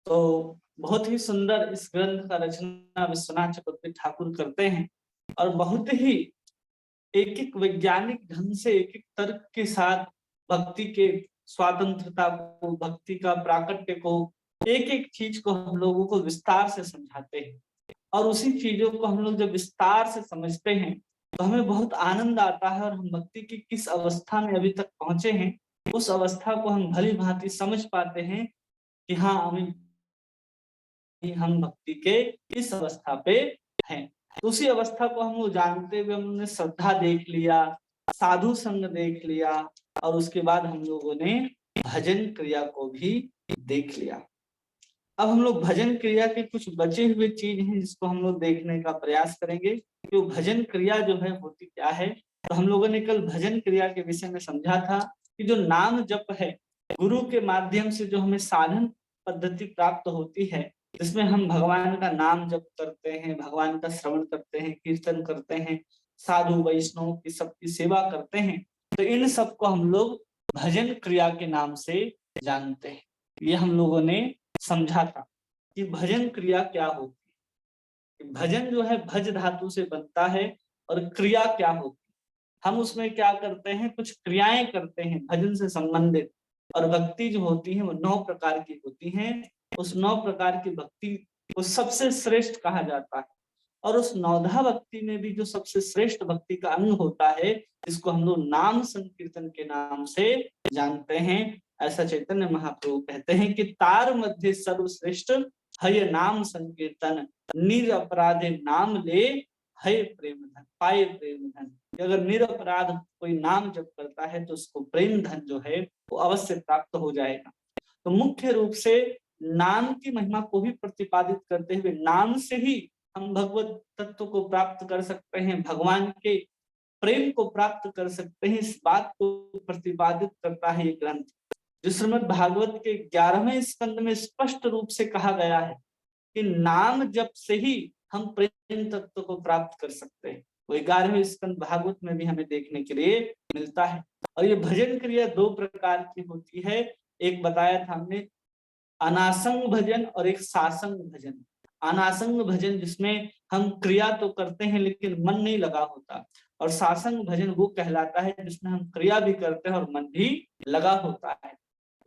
तो बहुत ही सुंदर इस ग्रंथ का रचना विश्वनाथ चक्रवर्ती ठाकुर करते हैं और बहुत ही एक-एक वैज्ञानिक ढंग से एक-एक तर्क के साथ भक्ति के स्वतंत्रता को, भक्ति का प्राकट्य को, एक-एक चीज को हम लोगों को विस्तार से समझाते हैं। और उसी चीजों को हम लोग जब विस्तार से समझते हैं, तो हमें बहुत आनंद आता है और हम भक्ति की किस अवस्था में अभी तक पहुँचे हैं, उस अवस्था को हम भली-भांति समझ पाते हैं कि हाँ, हम भक्ति के इस अवस्था पे हैं। तो उसी अवस्था को हम लोग जानते हुए हमने श्रद्धा देख लिया, साधु संग देख लिया और उसके बाद हम लोगों ने भजन क्रिया को भी देख लिया। अब हम लोग भजन क्रिया के कुछ बचे हुए चीज हैं जिसको हम लोग देखने का प्रयास करेंगे कि वो भजन क्रिया जो है होती क्या है। तो हम लोगों ने कल भजन क्रिया के विषय में समझा था कि जो नाम जप है, गुरु के माध्यम से जो हमें साधन पद्धति प्राप्त होती है, जिसमें हम भगवान का नाम जप करते हैं, भगवान का श्रवण करते हैं, कीर्तन करते हैं, साधु वैष्णव की सबकी सेवा करते हैं, तो इन सबको हम लोग भजन क्रिया के नाम से जानते हैं। ये हम लोगों ने समझा था कि भजन क्रिया क्या होती है। भजन जो है भज धातु से बनता है और क्रिया क्या होती है, हम उसमें क्या करते हैं, कुछ क्रियाएं करते हैं भजन से संबंधित। और भक्ति जो होती है वो 9 प्रकार की होती है। उस 9 प्रकार की भक्ति को सबसे श्रेष्ठ कहा जाता है और उस नौधा भक्ति में भी जो सबसे श्रेष्ठ भक्ति का अंग होता है, जिसको हम लोग नाम संकीर्तन के नाम से जानते हैं। ऐसा चैतन्य महाप्रभु कहते हैं कि तार मध्य सर्वश्रेष्ठ हय नाम संकीर्तन, निरपराधे नाम ले हय प्रेम धन, पाए प्रेम धन। अगर निरपराध कोई नाम जप करता है तो उसको प्रेम धन जो है वो अवश्य प्राप्त हो जाएगा। तो मुख्य रूप से नाम की महिमा को भी प्रतिपादित करते हुए नाम से ही हम भगवत तत्व को प्राप्त कर सकते हैं, भगवान के प्रेम को प्राप्त कर सकते हैं, इस बात को प्रतिपादित करता है ये ग्रंथ। जो श्रीमद् भागवत के 11वें स्कंद में स्पष्ट रूप से कहा गया है कि नाम जप से ही हम प्रेम तत्व को प्राप्त कर सकते हैं, वो 11वें स्कंद भागवत में भी हमें देखने के लिए मिलता है। और ये भजन क्रिया 2 प्रकार की होती है। एक बताया था हमने अनासंग भजन और एक सासंग भजन। अनासंग भजन जिसमें हम क्रिया तो करते हैं लेकिन मन नहीं लगा होता, और सासंग भजन वो कहलाता है जिसमें हम क्रिया भी करते हैं और मन भी लगा होता है।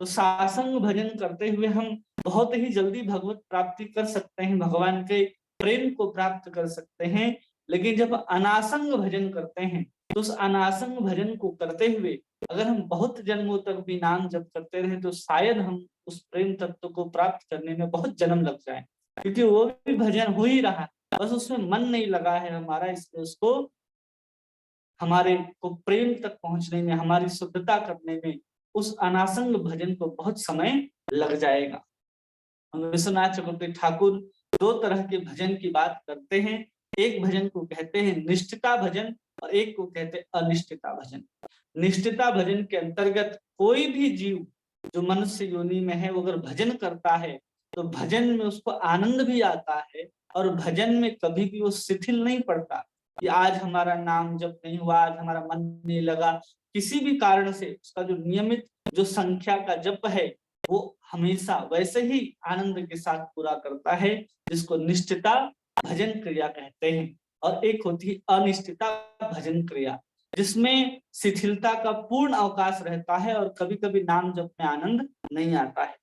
तो सासंग भजन करते हुए हम बहुत ही जल्दी भगवत प्राप्ति कर सकते हैं, भगवान के प्रेम को प्राप्त कर सकते हैं। लेकिन जब अनासंग भजन करते हैं तो उस अनासंग भजन को करते हुए अगर हम बहुत जन्मों तक भी नाम जप करते रहे तो शायद हम उस प्रेम तत्व को प्राप्त करने में बहुत जन्म लग जाए, क्योंकि वो भी भजन हो ही रहा है, बस उसमें मन नहीं लगा है हमारा, इसलिए उसको हमारे को प्रेम तक पहुंचने में, हमारी शुद्धता करने में उस अनासंग भजन को बहुत समय लग जाएगा। विश्वनाथ चक्रवर्ती ठाकुर 2 तरह के भजन की बात करते हैं। एक भजन को कहते हैं निष्ठिता भजन और एक को कहते हैं अनिष्ठिता भजन। निष्ठिता भजन के अंतर्गत कोई भी जीव जो मनुष्य योनि में है वो अगर भजन करता है तो भजन में उसको आनंद भी आता है और भजन में कभी भी वो शिथिल नहीं पड़ता कि आज हमारा नाम जप नहीं हुआ, आज हमारा मन नहीं लगा। किसी भी कारण से उसका जो नियमित जो संख्या का जप है वो हमेशा वैसे ही आनंद के साथ पूरा करता है, जिसको निष्ठिता भजन क्रिया कहते हैं। और एक होती है अनिष्ठिता भजन क्रिया, जिसमें शिथिलता का पूर्ण अवकाश रहता है और कभी-कभी नाम जप में आनंद नहीं आता है।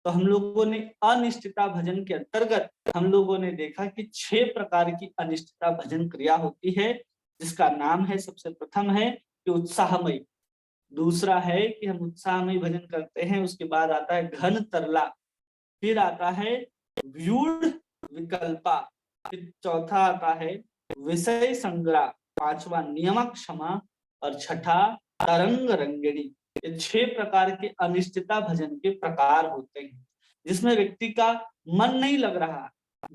तो हम लोगों ने अनिष्ठिता भजन के अंतर्गत हम लोगों ने देखा कि 6 प्रकार की अनिष्ठिता भजन क्रिया होती है, जिसका नाम है, सबसे प्रथम है कि उत्साहमयी, दूसरा है कि हम उत्साहमयी भजन करते हैं, उसके बाद आता है घन तरला, फिर आता है व्यूढ़ विकल्पा, फिर चौथा आता है विषय संग्रह, पांचवा नियमक क्षमा और छठा तरंग रंगिणी। ये 6 प्रकार के अनिश्चिता भजन के प्रकार होते हैं, जिसमें व्यक्ति का मन नहीं लग रहा,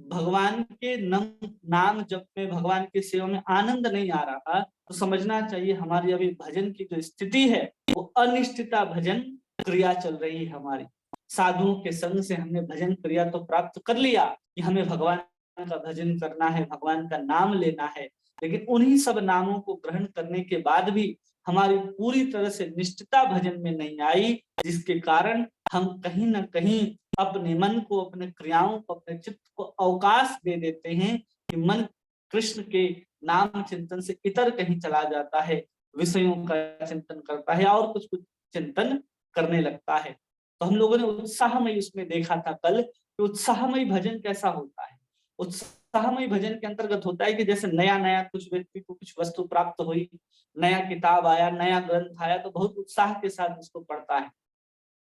भगवान के नाम जप में, भगवान की सेवा में आनंद नहीं आ रहा, तो समझना चाहिए हमारी अभी भजन की जो स्थिति है वो अनिश्चिता भजन क्रिया चल रही है हमारी। साधुओं के संग से हमने भजन क्रिया तो प्राप्त कर लिया कि हमें भगवान का भजन करना है, भगवान का नाम लेना है, लेकिन उन्हीं सब नामों को ग्रहण करने के बाद भी हमारी पूरी तरह से निष्ठता भजन में नहीं आई, जिसके कारण हम कहीं ना कहीं अपने मन को, अपने क्रियाओं को, अपने चित्त को अवकाश दे देते हैं कि मन कृष्ण के नाम चिंतन से इतर कहीं चला जाता है, विषयों का चिंतन करता है और कुछ कुछ चिंतन करने लगता है। तो हम लोगों ने उत्साहमयी उसमें देखा था कल कि उत्साहमयी भजन कैसा होता है। उत्साहमयी भजन के अंतर्गत होता है कि जैसे नया नया कुछ व्यक्ति को कुछ वस्तु प्राप्त हुई, नया किताब आया, नया ग्रंथ आया तो बहुत उत्साह के साथ उसको पढ़ता है।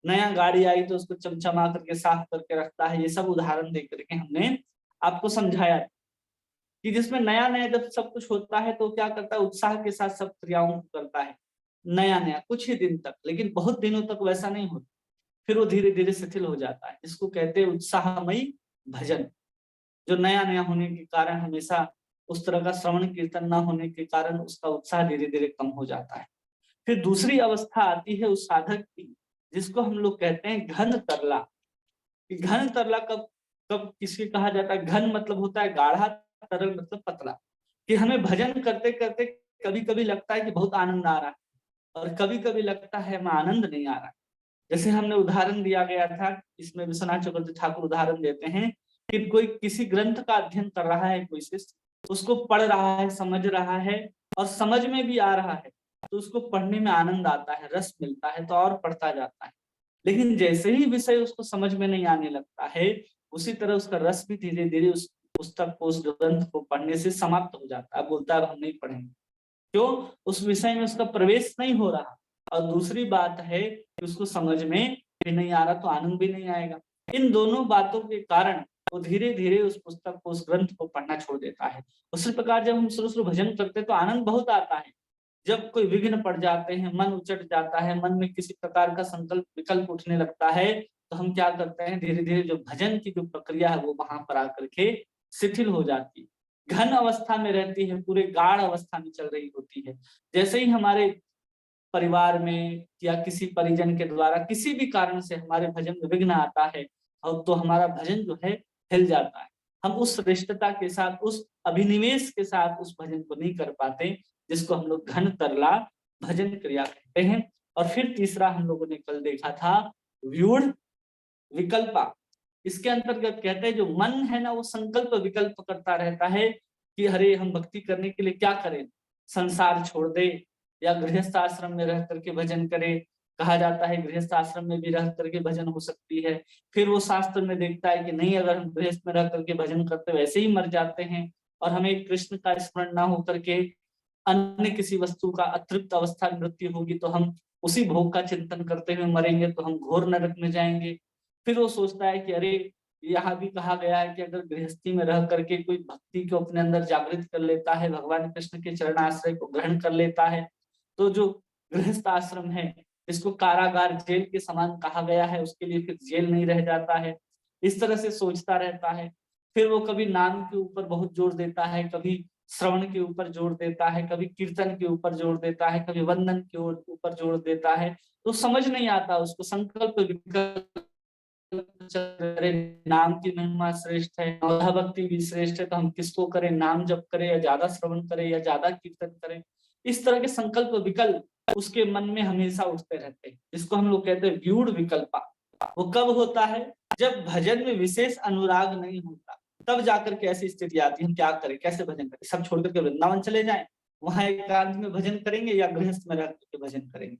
नया गाड़ी आई तो उसको चमचमा करके साफ करके रखता है। ये सब उदाहरण देकर के हमने आपको समझाया कि जिसमें नया नया जब सब कुछ होता है तो क्या करता है, उत्साह के साथ सब क्रियाओं को करता है नया नया कुछ ही दिन तक, लेकिन बहुत दिनों तक वैसा नहीं होता, फिर वो धीरे धीरे शिथिल हो जाता है। इसको कहते हैं उत्साहमयी भजन। जो नया नया होने के कारण, हमेशा उस तरह का श्रवण कीर्तन न होने के कारण उसका उत्साह धीरे धीरे कम हो जाता है। फिर दूसरी अवस्था आती है उस साधक की, जिसको हम लोग कहते हैं घन तरला। घन तरला कब कब किसी कहा जाता है, घन मतलब होता है गाढ़ा, तरल मतलब पतला। कि हमें भजन करते करते कभी कभी लगता है कि बहुत आनंद आ रहा है और कभी कभी लगता है हमें आनंद नहीं आ रहा है। जैसे हमने उदाहरण दिया गया था, इसमें विश्वनाथ चक्रवर्ती ठाकुर उदाहरण देते हैं कि कोई किसी ग्रंथ का अध्ययन कर रहा है, कोई शिष्य उसको पढ़ रहा है, समझ रहा है और समझ में भी आ रहा है, तो उसको पढ़ने में आनंद आता है, रस मिलता है तो और पढ़ता जाता है। लेकिन जैसे ही विषय उसको समझ में नहीं आने लगता है, उसी तरह उसका रस भी धीरे धीरे उस पुस्तक को, उस ग्रंथ को पढ़ने से समाप्त हो जाता है। बोलता है हम नहीं पढ़ेंगे, क्यों? उस विषय में उसका प्रवेश नहीं हो रहा। और दूसरी बात है कि उसको समझ में भी नहीं आ रहा तो आनंद भी नहीं आएगा। इन दोनों बातों के कारण वो धीरे धीरे उस पुस्तक को, उस ग्रंथ को पढ़ना छोड़ देता है। उसी प्रकार जब हम शुरू शुरू भजन करते हैं तो आनंद बहुत आता है। जब कोई विघ्न पड़ जाते हैं, मन उचट जाता है, मन में किसी प्रकार का संकल्प विकल्प उठने लगता है, तो हम क्या करते हैं, धीरे धीरे जो भजन की जो प्रक्रिया है वो वहां पर आकर के शिथिल हो जाती है, घन अवस्था में रहती है, पूरे गाढ़ अवस्था में चल रही होती है। जैसे ही हमारे परिवार में या किसी परिजन के द्वारा किसी भी कारण से हमारे भजन में विघ्न आता है और तो हमारा भजन जो है हिल जाता है। हम उस श्रेष्ठता के साथ, उस अभिनिवेश के साथ उस भजन को नहीं कर पाते, जिसको हम लोग घन तरला भजन क्रिया कहते हैं। और फिर तीसरा हम लोगों ने कल देखा था व्यूढ़ विकल्पा। इसके अंतर्गत कहते हैं जो मन है ना, वो संकल्प विकल्प करता रहता है कि अरे हम भक्ति करने के लिए क्या करें, संसार छोड़ दे या गृहस्थ आश्रम में रह करके भजन करे। कहा जाता है गृहस्थ आश्रम में भी रह करके भजन हो सकती है। फिर वो शास्त्र में देखता है कि नहीं, अगर हम गृहस्थ में रह करके भजन करते वैसे ही मर जाते हैं और हमें कृष्ण का स्मरण ना हो करके अन्य किसी वस्तु का अतृप्त अवस्था में मृत्यु होगी तो हम उसी भोग का चिंतन करते हुए मरेंगे, तो हम घोर नरक में जाएंगे। फिर वो सोचता है कि अरे, यहाँ भी कहा गया है कि अगर गृहस्थी में रह करके कोई भक्ति को अपने अंदर जागृत कर लेता है, भगवान कृष्ण के चरण आश्रय को ग्रहण कर लेता है, तो जो गृहस्थ आश्रम है, जिसको कारागार जेल के समान कहा गया है, उसके लिए फिर जेल नहीं रह जाता है। इस तरह से सोचता रहता है। फिर वो कभी नाम के ऊपर बहुत जोर देता है, कभी श्रवण के ऊपर जोर देता है, कभी कीर्तन के ऊपर जोर देता है, कभी वंदन के ऊपर जोर देता है। तो समझ नहीं आता उसको, संकल्प विकल्प, नाम की महिमा श्रेष्ठ है, नवधा भक्ति भी श्रेष्ठ है, तो हम किसको करें, नाम जप करें या ज्यादा श्रवण करें या ज्यादा कीर्तन करें। इस तरह के संकल्प विकल्प उसके मन में हमेशा उठते रहते हैं, जिसको हम लोग कहते हैं व्यूढ़ विकल्पा। वो कब होता है? जब भजन में विशेष अनुराग नहीं होता, तब जाकर के ऐसी स्थिति आती है। हम क्या करें, कैसे भजन करें, सब छोड़ करके वृंदावन चले जाएं, वहां एकांत में भजन करेंगे या गृहस्थ में रह करके भजन करेंगे।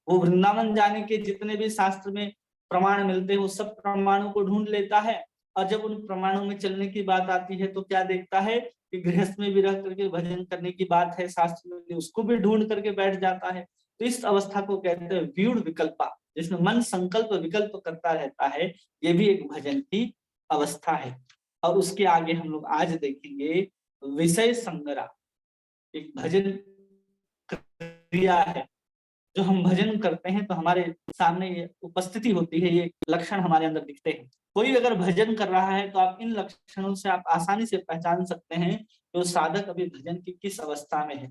वो वृंदावन जाने के जितने भी शास्त्र में प्रमाण मिलते हैं, वो सब प्रमाणों को ढूंढ लेता है, और जब उन प्रमाणों में चलने की बात आती है तो क्या देखता है कि गृहस्थ में भी रह करके भजन करने की बात है शास्त्र में, उसको भी ढूंढ करके बैठ जाता है। तो इस अवस्था को कहते हैं व्यूढ़ विकल्पा, जिसमें मन संकल्प विकल्प करता रहता है। ये भी एक भजन की अवस्था है। और उसके आगे हम लोग आज देखेंगे विषय संग्रह। एक भजन क्रिया है, जो हम भजन करते हैं तो हमारे सामने ये उपस्थिति होती है, ये लक्षण हमारे अंदर दिखते हैं। कोई अगर भजन कर रहा है तो आप इन लक्षणों से आप आसानी से पहचान सकते हैं कि वो साधक अभी भजन की किस अवस्था में है।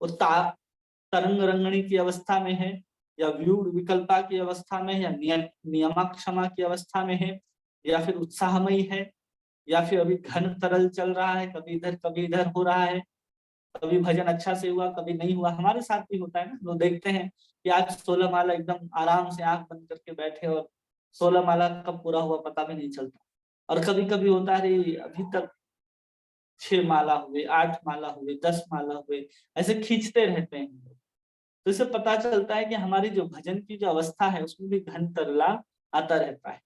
वो तरंग रंगणी की अवस्था में है, या व्यूढ़ विकल्पा की अवस्था में है, या नियमाक्षमा की अवस्था में है, या फिर उत्साहमयी है, या फिर अभी घन तरल चल रहा है, कभी इधर हो रहा है, कभी भजन अच्छा से हुआ, कभी नहीं हुआ। हमारे साथ भी होता है ना, लोग देखते हैं कि आज 16 माला एकदम आराम से आंख बंद करके बैठे और 16 माला कब पूरा हुआ पता भी नहीं चलता। और कभी कभी होता है अभी तक 6 माला हुए, 8 माला हुए, 10 माला हुए, ऐसे खींचते रहते हैं। तो इससे पता चलता है कि हमारी जो भजन की जो अवस्था है उसमें भी घन तरला आता रहता है।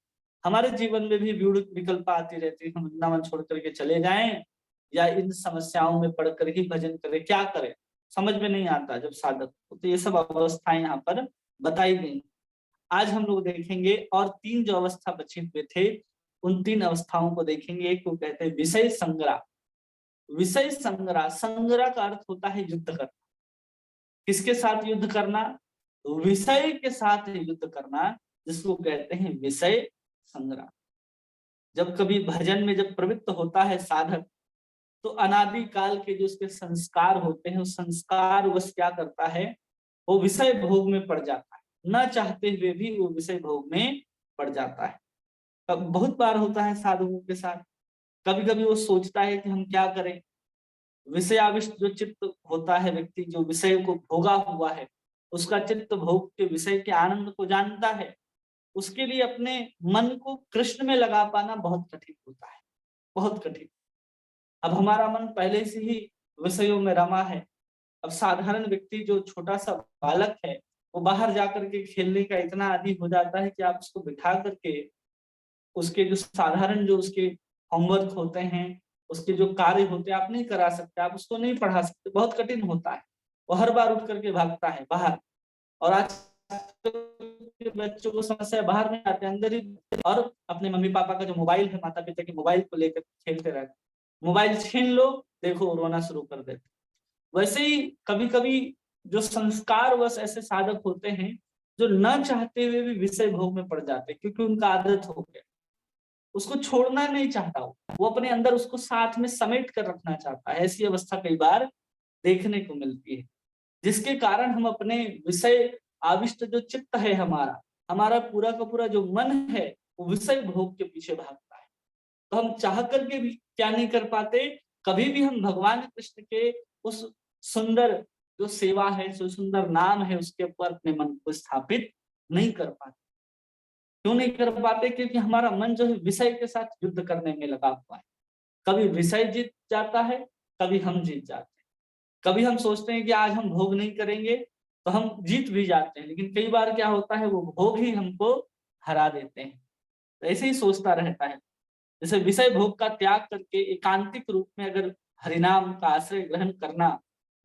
हमारे जीवन में भी विकल्प आती रहती है, हम वृंदावन छोड़ करके चले जाएं या इन समस्याओं में पड़ कर ही भजन करें, क्या करें समझ में नहीं आता जब साधक। तो ये सब अवस्थाएं यहाँ पर बताई गई। आज हम लोग देखेंगे और 3 जो अवस्था बचे हुए थे उन 3 अवस्थाओं को देखेंगे। एक को कहते हैं विषय संग्रह। विषय संग्रह, संग्रह का अर्थ होता है युद्ध करना। किसके साथ युद्ध करना? विषय के साथ युद्ध करना, जिसको कहते हैं विषय संग्रह। जब कभी भजन में जब प्रवृत्त होता है साधक, तो अनादि काल के जो उसके संस्कार होते हैं, उस संस्कार वश क्या करता है, वो विषय भोग में पड़ जाता है। न चाहते हुए भी वो विषय भोग में पड़ जाता है। अब बहुत बार होता है साधुओं के साथ, कभी कभी वो सोचता है कि हम क्या करें। विषयाविष्ट जो चित्त होता है, व्यक्ति जो विषय को भोगा हुआ है, उसका चित्त भोग के विषय के आनंद को जानता है, उसके लिए अपने मन को कृष्ण में लगा पाना बहुत कठिन होता है, बहुत कठिन। अब हमारा मन पहले से ही विषयों में रमा है। अब साधारण व्यक्ति जो छोटा सा बालक है, वो बाहर जाकर के खेलने का इतना आदी हो जाता है कि आप उसको बिठा करके उसके जो साधारण जो उसके होमवर्क होते हैं, उसके जो कार्य होते हैं, आप नहीं करा सकते, आप उसको नहीं पढ़ा सकते, बहुत कठिन होता है। वो हर बार उठ करके भागता है बाहर। और आज के बच्चों को समस्या बाहर नहीं आते, अंदर ही, और अपने मम्मी पापा का जो मोबाइल है, माता पिता के मोबाइल को लेकर खेलते रहते। मोबाइल छीन लो, देखो रोना शुरू कर देते। वैसे ही कभी कभी जो संस्कार वश ऐसे साधक होते हैं जो न चाहते हुए भी विषय भोग में पड़ जाते हैं, क्योंकि उनका आदत हो गया, उसको छोड़ना नहीं चाहता, वो अपने अंदर उसको साथ में समेट कर रखना चाहता है। ऐसी अवस्था कई बार देखने को मिलती है, जिसके कारण हम अपने विषय आविष्ट जो चित्त है, हमारा हमारा पूरा का पूरा जो मन है, वो विषय भोग के पीछे भागता है। तो हम चाह करके भी क्या नहीं कर पाते, कभी भी हम भगवान कृष्ण के उस सुंदर जो सेवा है, जो सुंदर नाम है, उसके ऊपर अपने मन को स्थापित नहीं कर पाते। क्यों नहीं कर पाते? क्योंकि हमारा मन जो है विषय के साथ युद्ध करने में लगा हुआ है। कभी विषय जीत जाता है, कभी हम जीत जाते हैं। कभी हम सोचते हैं कि आज हम भोग नहीं करेंगे, तो हम जीत भी जाते हैं, लेकिन कई बार क्या होता है, वो भोग ही हमको हरा देते हैं। तो ऐसे ही सोचता रहता है। जैसे विषय भोग का त्याग करके एकांतिक रूप में अगर हरिनाम का आश्रय ग्रहण करना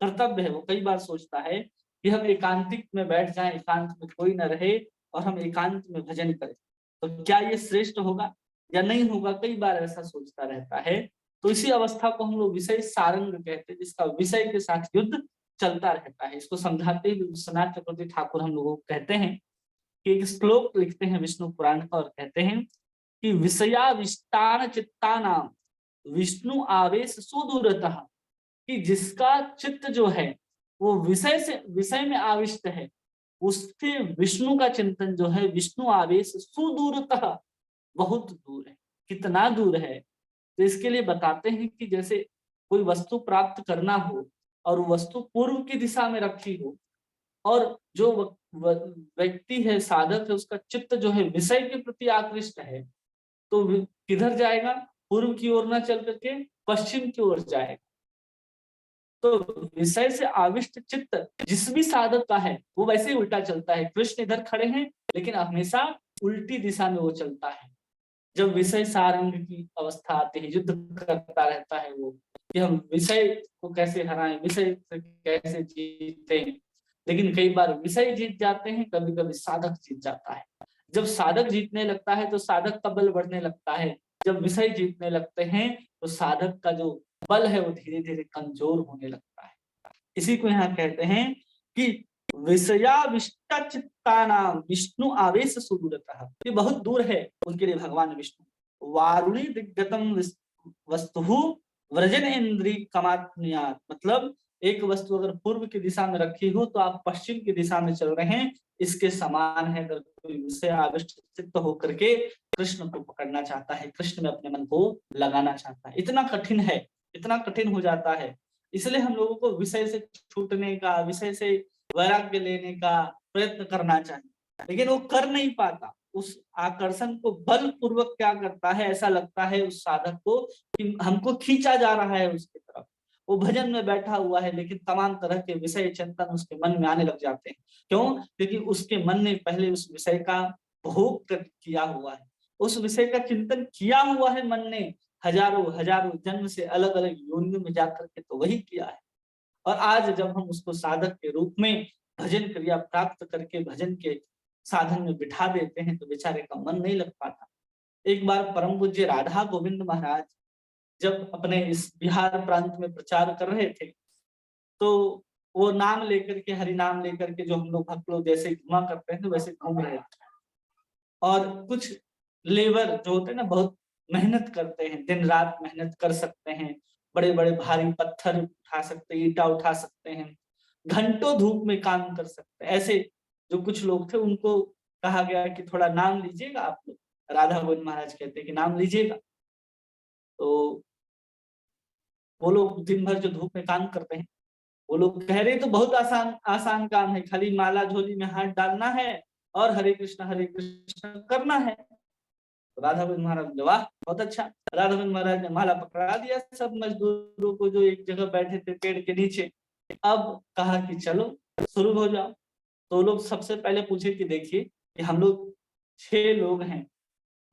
कर्तव्य है, वो कई बार सोचता है कि हम एकांतिक में बैठ जाएं, एकांत में कोई न रहे और हम एकांत में भजन करें, तो क्या ये श्रेष्ठ होगा या नहीं होगा, कई बार ऐसा सोचता रहता है। तो इसी अवस्था को हम लोग विषय सारंग कहते हैं, जिसका विषय के साथ युद्ध चलता रहता है। इसको समझाते हुए विश्वनाथ चक्रवर्ती ठाकुर हम लोगों को कहते हैं कि एक श्लोक लिखते हैं विष्णु पुराण का, और कहते हैं कि विषयाविष्टान चित्तानाम विष्णु आवेश सुदूरतः, कि जिसका चित्त जो है वो विषय में आविष्ट है, उससे विष्णु का चिंतन जो है, विष्णु आवेश सुदूरतः, बहुत दूर है। कितना दूर है? तो इसके लिए बताते हैं कि जैसे कोई वस्तु प्राप्त करना हो और वस्तु पूर्व की दिशा में रखी हो, और जो व्यक्ति है, साधक है, उसका चित्त जो है विषय के प्रति आकृष्ट है, तो किधर जाएगा? पूर्व की ओर ना चल करके पश्चिम की ओर जाएगा। तो विषय से आविष्ट चित्त जिस भी साधक का है, वो वैसे ही उल्टा चलता है। कृष्ण इधर खड़े हैं, लेकिन हमेशा उल्टी दिशा में वो चलता है। जब विषय सारंग की अवस्था आती है, युद्ध करता रहता है वो, कि हम विषय को कैसे हराएं, विषय से कैसे जीते। लेकिन कई बार विषय जीत जाते हैं, कभी कभी साधक जीत जाता है। जब साधक जीतने लगता है तो साधक का बल बढ़ने लगता है। जब विषय जीतने लगते हैं तो साधक का जो बल है वो धीरे धीरे कमजोर होने लगता है। इसी को यहाँ कहते हैं कि विषयाविष्ट चित्तानाम विष्णु आवेश सुदूरतः, ये बहुत दूर है उनके लिए भगवान विष्णु। वारुणी दिग्गतम वस्तु व्रजन इंद्री कमात्मयात्, मतलब एक वस्तु अगर पूर्व की दिशा में रखी हो तो आप पश्चिम की दिशा में चल रहे हैं, इसके समान है। अगर कोई विषय आविष्ट चित्त होकर के कृष्ण को पकड़ना चाहता है, कृष्ण में अपने मन को लगाना चाहता है, इतना कठिन है, इतना कठिन हो जाता है। इसलिए हम लोगों को विषय से छूटने का, विषय से वैराग्य लेने का प्रयत्न करना चाहिए, लेकिन वो कर नहीं पाता। उस आकर्षण को बलपूर्वक क्या करता है, ऐसा लगता है उस साधक को कि हमको खींचा जा रहा है उसकी तरफ। वो भजन में बैठा हुआ है लेकिन तमाम तरह के विषय चिंतन उसके मन में आने लग जाते हैं। क्यों? क्योंकि उसके मन ने पहले उस विषय का भोग किया हुआ है, उस विषय का चिंतन किया हुआ है मन ने, हजारों हजारों जन्म से अलग अलग योनियों में जाकर के तो वही किया है। और आज जब हम उसको साधक के रूप में भजन क्रिया प्राप्त करके भजन के साधन में बिठा देते हैं तो बेचारे का मन नहीं लग पाता। एक बार परम पूज्य राधा गोविंद महाराज जब अपने इस बिहार प्रांत में प्रचार कर रहे थे तो वो नाम लेकर के, हरि नाम लेकर के, जो हम लोग भक्त लोग जैसे घुमा करते हैं वैसे घूम रहे थे। और कुछ लेबर जो होते हैं ना, बहुत मेहनत करते हैं, दिन रात मेहनत कर सकते हैं, बड़े बड़े भारी पत्थर उठा सकते हैं, ईटा उठा सकते हैं, घंटों धूप में काम कर सकते हैं। ऐसे जो कुछ लोग थे उनको कहा गया कि थोड़ा नाम लीजिएगा आप लोग। राधा गोविंद महाराज कहते हैं कि नाम लीजिएगा। तो वो लोग दिन भर जो धूप में काम करते हैं, वो लोग कह रहे तो बहुत आसान आसान काम है, खाली माला झोली में हाथ डालना है और हरे कृष्ण करना है। तो राधा गोविंद महाराज ने वाह बहुत अच्छा। राधा गोविंद महाराज ने माला पकड़ा दिया सब मजदूरों को जो एक जगह बैठे थे पेड़ के नीचे। अब कहा कि चलो शुरू हो जाओ। तो लोग सबसे पहले पूछे कि देखिए कि हम लोग 6 लोग हैं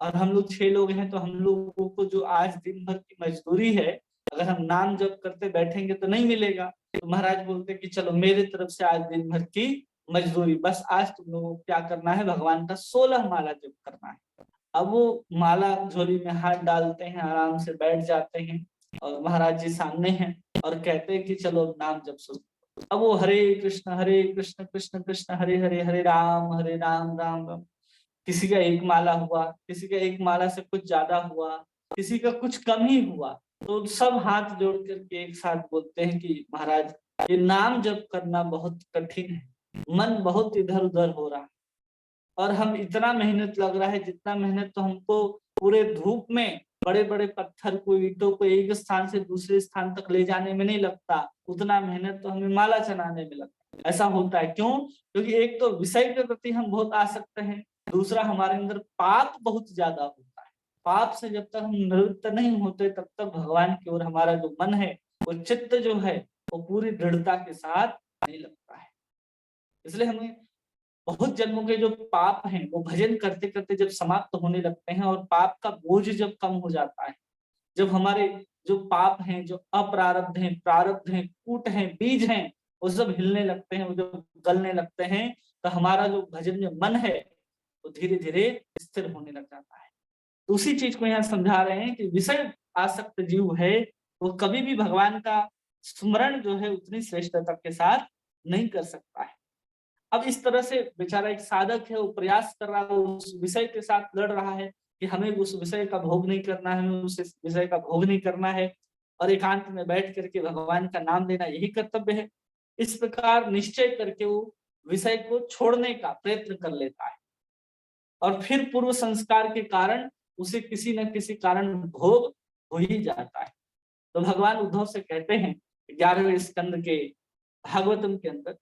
और हम लोग 6 लोग हैं तो हम लोगों को जो आज दिन भर की मजदूरी है, अगर हम नाम जप करते बैठेंगे तो नहीं मिलेगा। तो महाराज बोलते कि चलो मेरे तरफ से आज दिन भर की मजदूरी, बस आज तुम लोगों को क्या करना है, भगवान का 16 माला जप करना है। अब वो माला झोली में हाथ डालते हैं, आराम से बैठ जाते हैं और महाराज जी सामने हैं और कहते हैं कि चलो नाम जप शुरू। अब वो हरे कृष्ण कृष्ण कृष्ण हरे हरे, हरे राम राम राम। किसी का एक माला हुआ, किसी का एक माला से कुछ ज्यादा हुआ, किसी का कुछ कम ही हुआ। तो सब हाथ जोड़ करके एक साथ बोलते हैं कि महाराज ये नाम जप करना बहुत कठिन है, मन बहुत इधर उधर हो रहा है और हम इतना मेहनत लग रहा है, जितना मेहनत तो हमको पूरे धूप में बड़े बड़े पत्थर को, ईंटों को एक स्थान से दूसरे स्थान तक ले जाने में नहीं लगता, उतना मेहनत तो हमें माला चढ़ाने में लगता है। ऐसा होता है क्यों? क्योंकि एक तो विषय के प्रति हम बहुत आसक्त हैं, दूसरा हमारे अंदर पाप बहुत ज्यादा होता है। पाप से जब तक हम निवृत्त नहीं होते तब तक भगवान की ओर हमारा जो मन है, वो चित्त जो है, वो पूरी दृढ़ता के साथ नहीं लगता है। इसलिए हमें बहुत जन्मों के जो पाप हैं वो भजन करते करते जब समाप्त होने लगते हैं और पाप का बोझ जब कम हो जाता है, जब हमारे जो पाप हैं, जो अपरारब्ध हैं, प्रारब्ध हैं, कूट हैं, बीज हैं, वो सब हिलने लगते हैं, वो जब गलने लगते हैं तो हमारा जो भजन में मन है वो धीरे धीरे स्थिर होने लग जाता है। तो उसी चीज को यहाँ समझा रहे हैं कि विषय आसक्त जीव है वो कभी भी भगवान का स्मरण जो है उतनी श्रेष्ठता के साथ नहीं कर सकता है। अब इस तरह से बेचारा एक साधक है, वो प्रयास कर रहा है, उस विषय के साथ लड़ रहा है कि हमें उस विषय का भोग नहीं करना है, हमें उस विषय का भोग नहीं करना है और एकांत में बैठ करके भगवान का नाम लेना यही कर्तव्य है। इस प्रकार निश्चय करके वो विषय को छोड़ने का प्रयत्न कर लेता है और फिर पूर्व संस्कार के कारण उसे किसी न किसी कारण भोग हो ही जाता है। तो भगवान उद्धव से कहते हैं 11वें स्कंद के भागवतम के अंदर,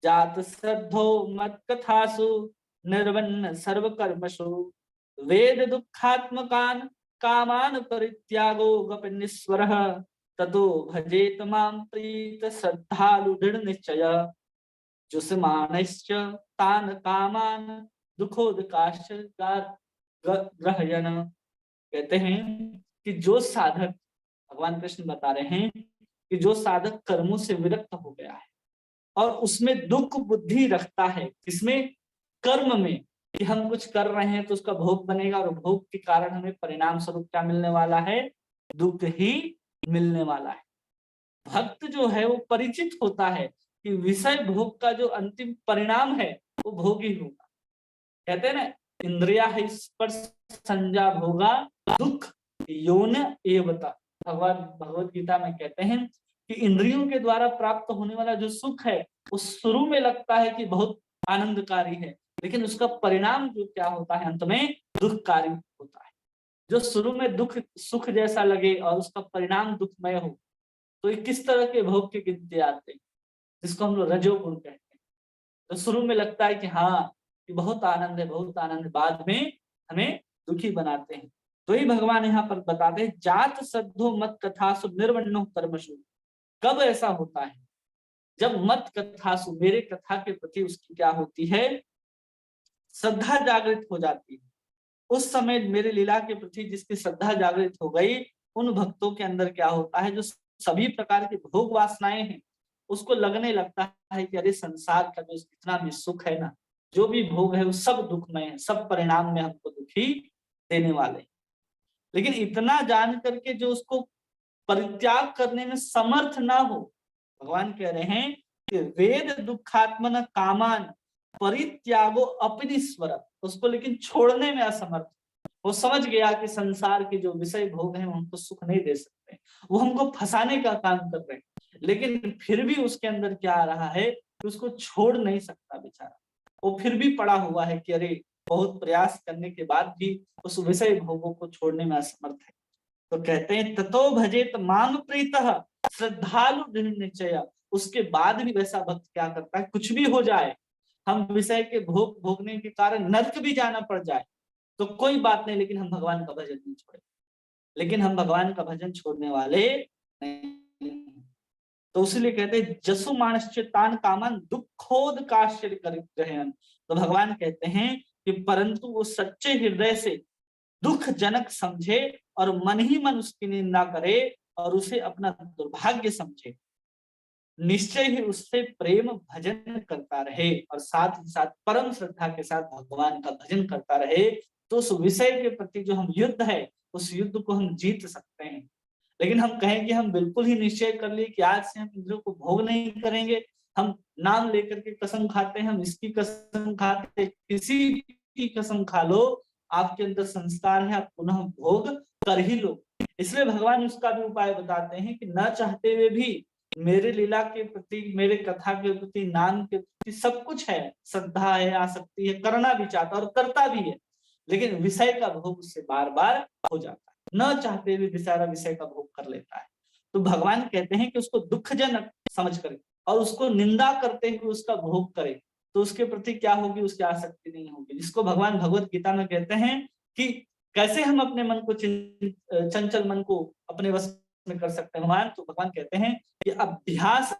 जात श्रद्धो मत कथासु निर्वन्न सर्व कर्मसु वेद दुखात्मकान कामान परित्यागो गपनिस्वरः ततो भजेत मां प्रीत श्रद्धालु दृढ़ निश्चय जुषमानश्च तान कामान दुखोदकाश्च ग्रहयन। कहते हैं कि जो साधक, भगवान कृष्ण बता रहे हैं कि जो साधक कर्मों से विरक्त हो गया है और उसमें दुख बुद्धि रखता है, किसमें? कर्म में, कि हम कुछ कर रहे हैं तो उसका भोग बनेगा और भोग के कारण हमें परिणाम स्वरूप क्या मिलने वाला है? दुख ही मिलने वाला है। भक्त जो है वो परिचित होता है कि विषय भोग का जो अंतिम परिणाम है वो भोग ही होगा। कहते हैं ना, इंद्रिया है स्पर्श संजा भोगा दुख योन एवता। भगवान भगवत गीता में कहते हैं कि इंद्रियों के द्वारा प्राप्त होने वाला जो सुख है वो शुरू में लगता है कि बहुत आनंदकारी है, लेकिन उसका परिणाम जो क्या होता है अंत में दुखकारी होता है। जो शुरू में दुख सुख जैसा लगे और उसका परिणाम दुखमय हो, तो ये किस तरह के भोग के गिनती आते हैं, जिसको हम लोग रजोगुण कहते हैं। तो शुरू में लगता है कि हाँ कि बहुत आनंद है, बहुत आनंद, बाद में हमें दुखी बनाते हैं। तो ही भगवान यहाँ पर बताते हैं, जात सद्धो मत कथासु निर्वण्णो कर्मसु। कब ऐसा होता है? जब मत कथासु, मेरे कथा के प्रति उसकी क्या होती है, श्रद्धा जागृत हो जाती है। उस समय मेरे लीला के प्रति जिसकी श्रद्धा जागृत हो गई, उन भक्तों के अंदर क्या होता है, जो सभी प्रकार की भोग वासनाएं हैं, उसको लगने लगता है कि अरे संसार का जो जितना भी सुख है ना, जो भी भोग है वो सब दुखमय है, सब परिणाम में हमको दुखी देने वाले। लेकिन इतना जान करके जो उसको परित्याग करने में समर्थ ना हो, भगवान कह रहे हैं कि वेद दुखात्मन कामान परित्यागो अपनिस्वर, उसको लेकिन छोड़ने में असमर्थ। वो समझ गया कि संसार के जो विषय भोग हैं हमको सुख नहीं दे सकते, वो हमको फंसाने का काम कर रहे हैं, लेकिन फिर भी उसके अंदर क्या आ रहा है कि उसको छोड़ नहीं सकता बेचारा। वो फिर भी पड़ा हुआ है कि अरे बहुत प्रयास करने के बाद भी उस विषय भोगों को छोड़ने में असमर्थ है। तो कहते हैं ततो भजेत माम प्रीतः श्रद्धालु दृढ़ निश्चय। उसके बाद भी वैसा भक्त क्या करता है, कुछ भी हो जाए, हम विषय के भोग भोगने के कारण नरक भी जाना पड़ जाए तो कोई बात नहीं, लेकिन हम भगवान का भजन नहीं छोड़े। लेकिन हम भगवान का भजन छोड़ने वाले नहीं। तो इसलिए कहते हैं जसु मानश्चितान कामन दुखोद काश्चर्य करिग्रहण। तो भगवान कहते हैं कि परंतु वो सच्चे हृदय से दुख जनक समझे और मन ही मन उसकी निंदा करे और उसे अपना दुर्भाग्य समझे, निश्चय ही उससे प्रेम भजन करता रहे और साथ ही साथ परम श्रद्धा के साथ भगवान का भजन करता रहे, तो उस विषय के प्रति जो हम युद्ध है, उस युद्ध को हम जीत सकते हैं। लेकिन हम कहें कि हम बिल्कुल ही निश्चय कर लिए कि आज से हम इंद्रियों को भोग नहीं करेंगे, हम नाम लेकर के कसम खाते हैं, हम इसकी कसम खाते, किसी की कसम खा लो, आपके अंदर संस्कार है, आप पुनः भोग कर ही लो। इसलिए भगवान उसका भी उपाय बताते हैं कि न चाहते हुए भी मेरे लीला के प्रति, मेरे कथा के प्रति, नाम के प्रति सब कुछ है, श्रद्धा है, आसक्ति है, करना भी चाहता और करता भी है, लेकिन विषय का भोग उससे बार बार हो जाता है, न चाहते हुए बेचारा विषय का भोग कर लेता है। तो भगवान कहते हैं कि उसको दुखजनक समझ कर और उसको निंदा करते हुए उसका भोग करे, तो उसके प्रति क्या होगी, उसकी आसक्ति नहीं होगी। जिसको भगवान भगवत गीता में कहते हैं कि कैसे हम अपने मन को चंचल मन को अपने वश में कर सकते हैं भगवान, तो भगवान कहते हैं कि अभ्यास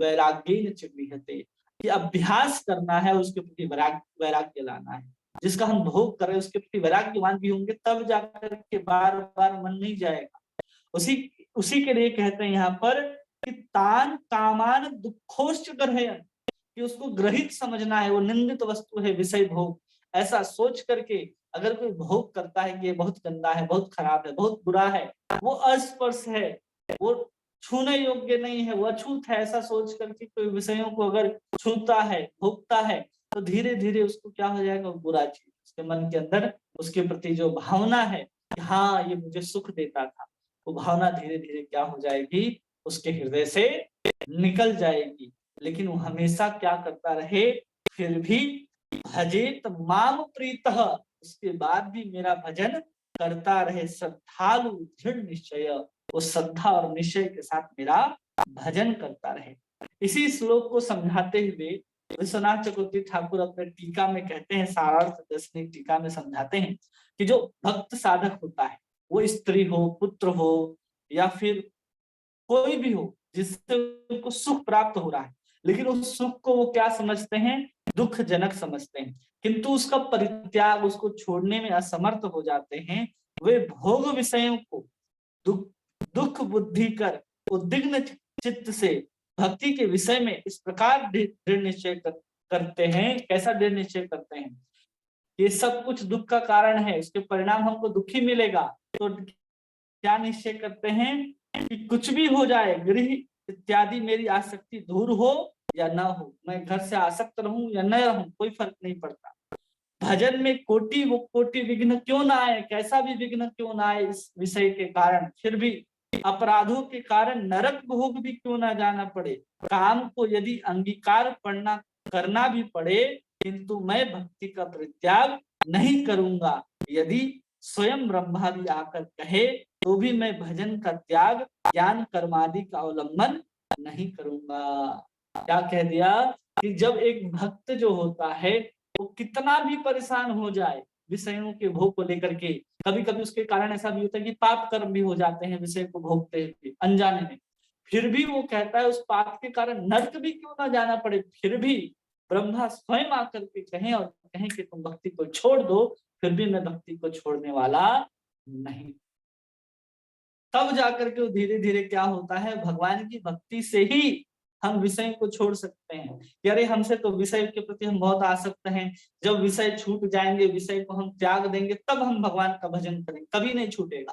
वैराग्येन चिह्यते, कि अभ्यास करना है, उसके प्रति वैराग्य लाना है। जिसका हम भोग करें उसके प्रति वैराग्यवान भी होंगे, तब जाकर के बार बार मन नहीं जाएगा। उसी के लिए कहते हैं यहाँ पर कि तान कामान दुखोश्च ग्रहयन्, कि उसको ग्रहित समझना है, वो निंदित वस्तु है विषय भोग, ऐसा सोच करके अगर कोई भोग करता है कि ये बहुत गंदा है, बहुत खराब है, बहुत बुरा है, वो अस्पर्श है, वो छूने योग्य नहीं है, वो अछूत है, ऐसा सोच करके कोई विषयों को अगर छूता है, भोगता है, तो धीरे धीरे उसको क्या हो जाएगा, बुरा चीज उसके मन के अंदर, उसके प्रति जो भावना है कि हाँ ये मुझे सुख देता था, वो भावना धीरे धीरे क्या हो जाएगी, उसके हृदय से निकल जाएगी। लेकिन वो हमेशा क्या करता रहे, फिर भी भजेत माम प्रीतः, उसके बाद भी मेरा भजन करता रहे, श्रद्धालु दृढ़ निश्चय, वो श्रद्धा और निश्चय के साथ मेरा भजन करता रहे। इसी श्लोक को समझाते हुए विश्वनाथ चक्रवर्ती ठाकुर अपने टीका में कहते हैं, सारार्थ दर्शनी टीका में समझाते हैं कि जो भक्त साधक होता है, वो स्त्री हो, पुत्र हो, या फिर कोई भी हो जिससे उनको सुख प्राप्त हो रहा है, लेकिन उस सुख को वो क्या समझते हैं, दुखजनक समझते हैं, किंतु उसका परित्याग, उसको छोड़ने में असमर्थ हो जाते हैं। वे भोग विषयों को दुख बुद्धि कर उद्विग्न चित्त से भक्ति के विषय में इस प्रकार दृढ़ निश्चय करते हैं। कैसा दृढ़ निश्चय करते हैं, ये सब कुछ दुख का कारण है, इसके परिणाम हमको दुखी मिलेगा, तो क्या निश्चय करते हैं कि कुछ भी हो जाए, गृह इत्यादि मेरी आसक्ति दूर हो या ना हो, मैं घर से आसक्त रहूं या न रहूं, कोई फर्क नहीं पड़ता। भजन में कोटि विघ्न क्यों ना आए, कैसा भी विघ्न क्यों ना आए इस विषय के कारण, फिर भी अपराधों के कारण नरक भोग भी क्यों ना जाना पड़े, काम को यदि अंगीकार करना भी पड़े, किंतु मैं भक्ति का परित्याग नहीं करूंगा। यदि स्वयं ब्रह्मा भी आकर कहे तो भी मैं भजन का त्याग, ज्ञान कर्मादि का अवलंबन नहीं करूंगा। क्या कह दिया, कि जब एक भक्त जो होता है वो कितना भी परेशान हो जाए विषयों के भोग को लेकर के, कभी कभी उसके कारण ऐसा भी होता है कि पाप कर्म भी हो जाते हैं विषय को भोगते हुए अनजाने में, फिर भी वो कहता है उस पाप के कारण नर्क भी क्यों ना जाना पड़े, फिर भी ब्रह्मा स्वयं आकर के कहें और कहें कि तुम भक्ति को छोड़ दो, फिर भी मैं भक्ति को छोड़ने वाला नहीं। तब जाकर के धीरे धीरे क्या होता है, भगवान की भक्ति से ही हम विषय को छोड़ सकते हैं। कि अरे हमसे तो विषय के प्रति हम बहुत आसक्त हैं, जब विषय छूट जाएंगे, विषय को हम त्याग देंगे, तब हम भगवान का भजन करेंगे, कभी नहीं छूटेगा,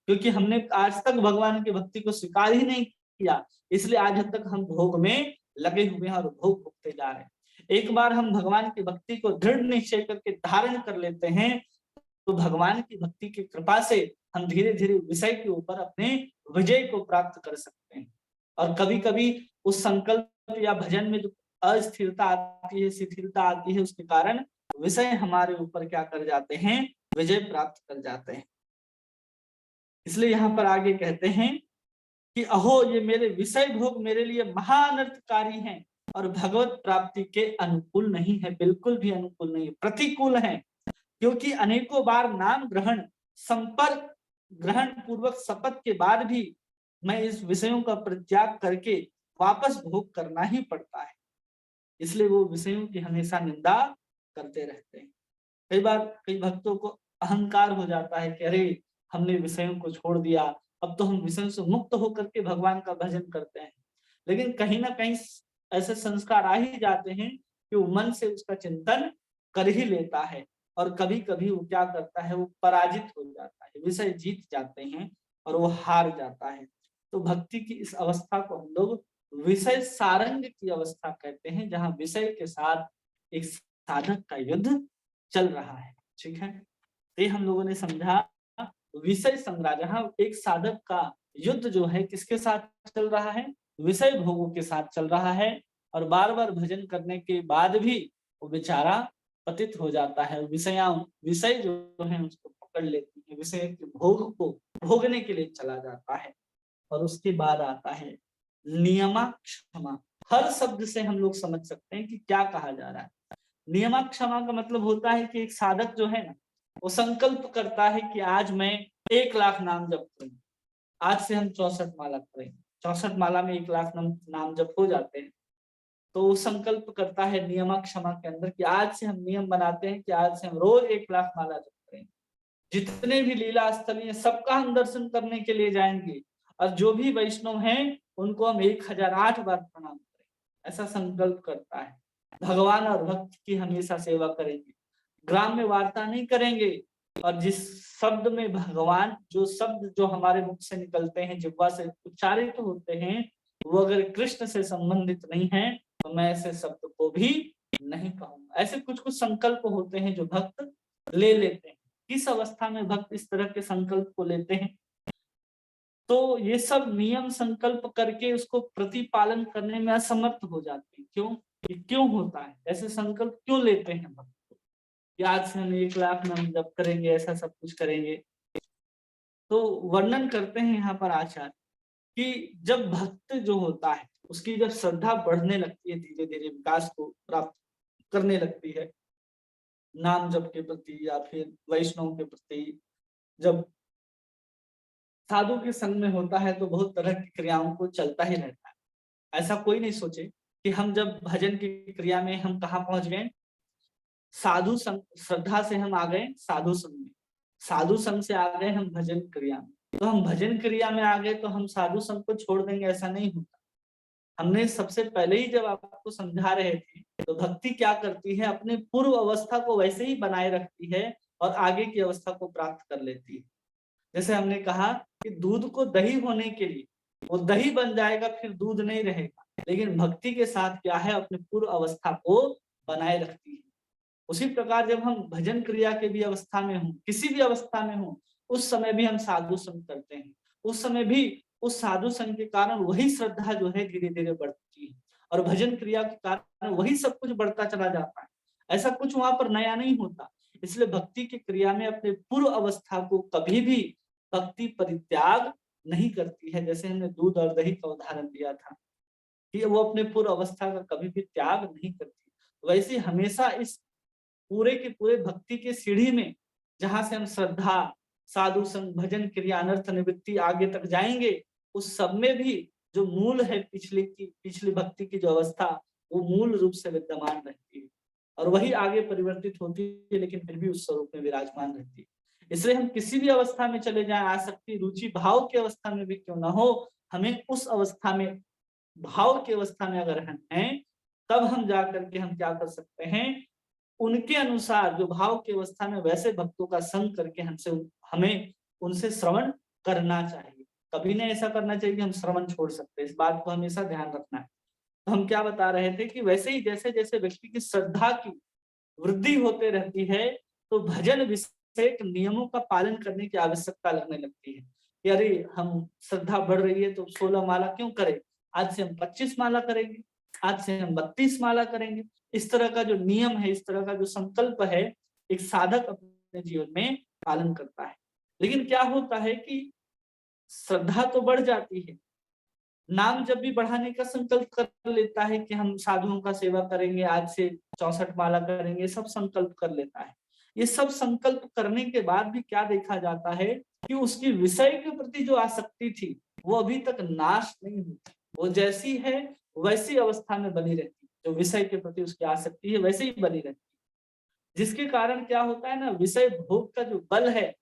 क्योंकि हमने आज तक भगवान की भक्ति को स्वीकार ही नहीं किया, इसलिए आज तक हम भोग में लगे हुए हैं और भोग भोगते जा रहे हैं। एक बार हम भगवान की भक्ति को दृढ़ निश्चय करके धारण कर लेते हैं, तो भगवान की भक्ति की कृपा से हम धीरे धीरे विषय के ऊपर अपने विजय को प्राप्त कर सकते हैं। और कभी कभी उस संकल्प या भजन में जो अस्थिरता आती है, शिथिलता आती है, उसके कारण विषय हमारे ऊपर क्या कर जाते हैं, विजय प्राप्त कर जाते हैं। इसलिए यहाँ पर आगे कहते हैं कि अहो ये मेरे विषय भोग मेरे लिए महाअनर्थकारी हैं और भगवत प्राप्ति के अनुकूल नहीं है, बिल्कुल भी अनुकूल नहीं है, प्रतिकूल है। क्योंकि अनेकों बार नाम ग्रहण संपर्क ग्रहण पूर्वक शपथ के बाद भी मैं इस विषयों का परित्याग करके वापस भोग करना ही पड़ता है, इसलिए वो विषयों की हमेशा निंदा करते रहते हैं। कई बार कई भक्तों को अहंकार हो जाता है कि अरे हमने विषयों को छोड़ दिया, अब तो हम विषयों से मुक्त होकर के भगवान का भजन करते हैं। लेकिन कहीं ना कहीं ऐसे संस्कार आ ही जाते हैं कि वो मन से उसका चिंतन कर ही लेता है, और कभी कभी वो क्या करता है, वो पराजित हो जाता है, विषय जीत जाते हैं और वो हार जाता है। तो भक्ति की इस अवस्था को हम लोग विषय सारंग की अवस्था कहते हैं, जहाँ विषय के साथ एक साधक का युद्ध चल रहा है। ठीक है, ये हम लोगों ने समझा विषय संग्रह, जहाँ एक साधक का युद्ध जो है किसके साथ चल रहा है, विषय भोगों के साथ चल रहा है, और बार बार भजन करने के बाद भी वो बेचारा पतित हो जाता है, विषय जो है उसको पकड़ लेती है, विषय के भोग को भोगने के लिए चला जाता है। और उसके बाद आता है नियमाक्षमा। हर शब्द से हम लोग समझ सकते हैं कि क्या कहा जा रहा है। नियमाक्षमा का मतलब होता है कि एक साधक जो है ना, वो संकल्प करता है कि आज मैं 1,00,000 नाम जप करूंगा, आज से हम 64 माला करेंगे, 64 माला में 1,00,000 नाम जप हो जाते हैं। तो वो संकल्प करता है नियमाक्षमा के अंदर कि आज से हम नियम बनाते हैं कि आज से हम रोज 1,00,000 माला जप करेंगे, जितने भी लीला स्थल हैं सबका हम दर्शन करने के लिए जाएंगे, और जो भी वैष्णव हैं उनको हम 1008 बार प्रणाम करेंगे, ऐसा संकल्प करता है। भगवान और भक्त की हमेशा सेवा करेंगे, ग्राम में वार्ता नहीं करेंगे, और जिस शब्द में भगवान, जो शब्द जो हमारे मुख से निकलते हैं, जिह्वा से उच्चारित होते हैं, वो अगर कृष्ण से संबंधित नहीं है तो मैं ऐसे शब्द को भी नहीं कहूंगा। ऐसे कुछ कुछ संकल्प होते हैं जो भक्त ले लेते हैं। किस अवस्था में भक्त इस तरह के संकल्प को लेते हैं, तो ये सब नियम संकल्प करके उसको प्रतिपालन करने में असमर्थ हो जाते हैं। क्यों, ये क्यों होता है, ऐसे संकल्प क्यों लेते हैं भक्त, कि आज से हम 1,00,000 नाम जप करेंगे, ऐसा सब कुछ करेंगे। तो वर्णन करते हैं यहाँ पर आचार्य कि जब भक्त जो होता है उसकी जब श्रद्धा बढ़ने लगती है, धीरे धीरे विकास को प्राप्त करने लगती है नाम जप के प्रति या फिर वैष्णव के प्रति, जब साधु के संग में होता है तो बहुत तरह की क्रियाओं को चलता ही रहता है। ऐसा कोई नहीं सोचे कि हम जब भजन की क्रिया में हम कहाँ पहुंच गए, साधु संग, श्रद्धा से हम आ गए साधु संग में, साधु संग से आ गए हम भजन क्रिया में, तो हम भजन क्रिया में आ गए तो हम साधु संग को छोड़ देंगे, ऐसा नहीं होता। हमने सबसे पहले ही जब आपको समझा रहे थे, तो भक्ति क्या करती है, अपने पूर्व अवस्था को वैसे ही बनाए रखती है और आगे की अवस्था को प्राप्त कर लेती है। जैसे हमने कहा कि दूध को दही होने के लिए वो दही बन जाएगा, फिर दूध नहीं रहेगा, लेकिन भक्ति के साथ क्या है, अपने पूर्व अवस्था को बनाए रखती है। उसी प्रकार जब हम भजन क्रिया के भी अवस्था में हों, किसी भी अवस्था में हों, उस समय भी हम साधु संग करते हैं, उस समय भी उस साधु संग के कारण वही श्रद्धा जो है धीरे धीरे बढ़ती है, और भजन क्रिया के कारण वही सब कुछ बढ़ता चला जाता है। ऐसा कुछ वहां पर नया नहीं होता। इसलिए भक्ति की क्रिया में अपने पूर्व अवस्था को कभी भी भक्ति परित्याग नहीं करती है। जैसे हमने दूध और दही का उदाहरण दिया था कि वो अपने पूर्व अवस्था का कभी भी त्याग नहीं करती। वैसे हमेशा इस पूरे के पूरे भक्ति के सीढ़ी में, जहाँ से हम श्रद्धा, साधु संग, भजन क्रिया, अनर्थ निवृत्ति आगे तक जाएंगे, उस सब में भी जो मूल है पिछली भक्ति की जो अवस्था, वो मूल रूप से विद्यमान रहती है और वही आगे परिवर्तित होती है, लेकिन फिर भी उस स्वरूप में विराजमान रहती है। इसलिए हम किसी भी अवस्था में चले जाएं, आसक्ति, रुचि, भाव की अवस्था में भी क्यों ना हो, हमें उस अवस्था में, भाव की अवस्था में अगर हम हैं, तब हम जाकर के हम क्या कर सकते हैं, उनके अनुसार जो भाव की अवस्था में वैसे भक्तों का संग करके हमें उनसे श्रवण करना चाहिए। कभी नहीं ऐसा करना चाहिए कि हम श्रवण छोड़ सकते हैं, इस बात को हमेशा ध्यान रखना है। तो हम क्या बता रहे थे कि वैसे ही जैसे जैसे व्यक्ति की श्रद्धा की वृद्धि होते रहती है, तो भजन विषयक नियमों का पालन करने की आवश्यकता लगने लगती है कि अरे हम श्रद्धा बढ़ रही है तो 16 माला क्यों करें, आज से हम 25 माला करेंगे, आज से हम 32 माला करेंगे। इस तरह का जो नियम है, इस तरह का जो संकल्प है, एक साधक अपने जीवन में पालन करता है। लेकिन क्या होता है कि श्रद्धा तो बढ़ जाती है, नाम जब भी बढ़ाने का संकल्प कर लेता है कि हम साधुओं का सेवा करेंगे, आज से 64 माला करेंगे, सब संकल्प कर लेता है। ये सब संकल्प करने के बाद भी क्या देखा जाता है कि उसकी विषय के प्रति जो आसक्ति थी, वो अभी तक नाश नहीं हुई। वो जैसी है वैसी अवस्था में बनी रहती, जो विषय के प्रति उसकी आसक्ति है वैसे ही बनी रहती, जिसके कारण क्या होता है ना, विषय भोग का जो बल है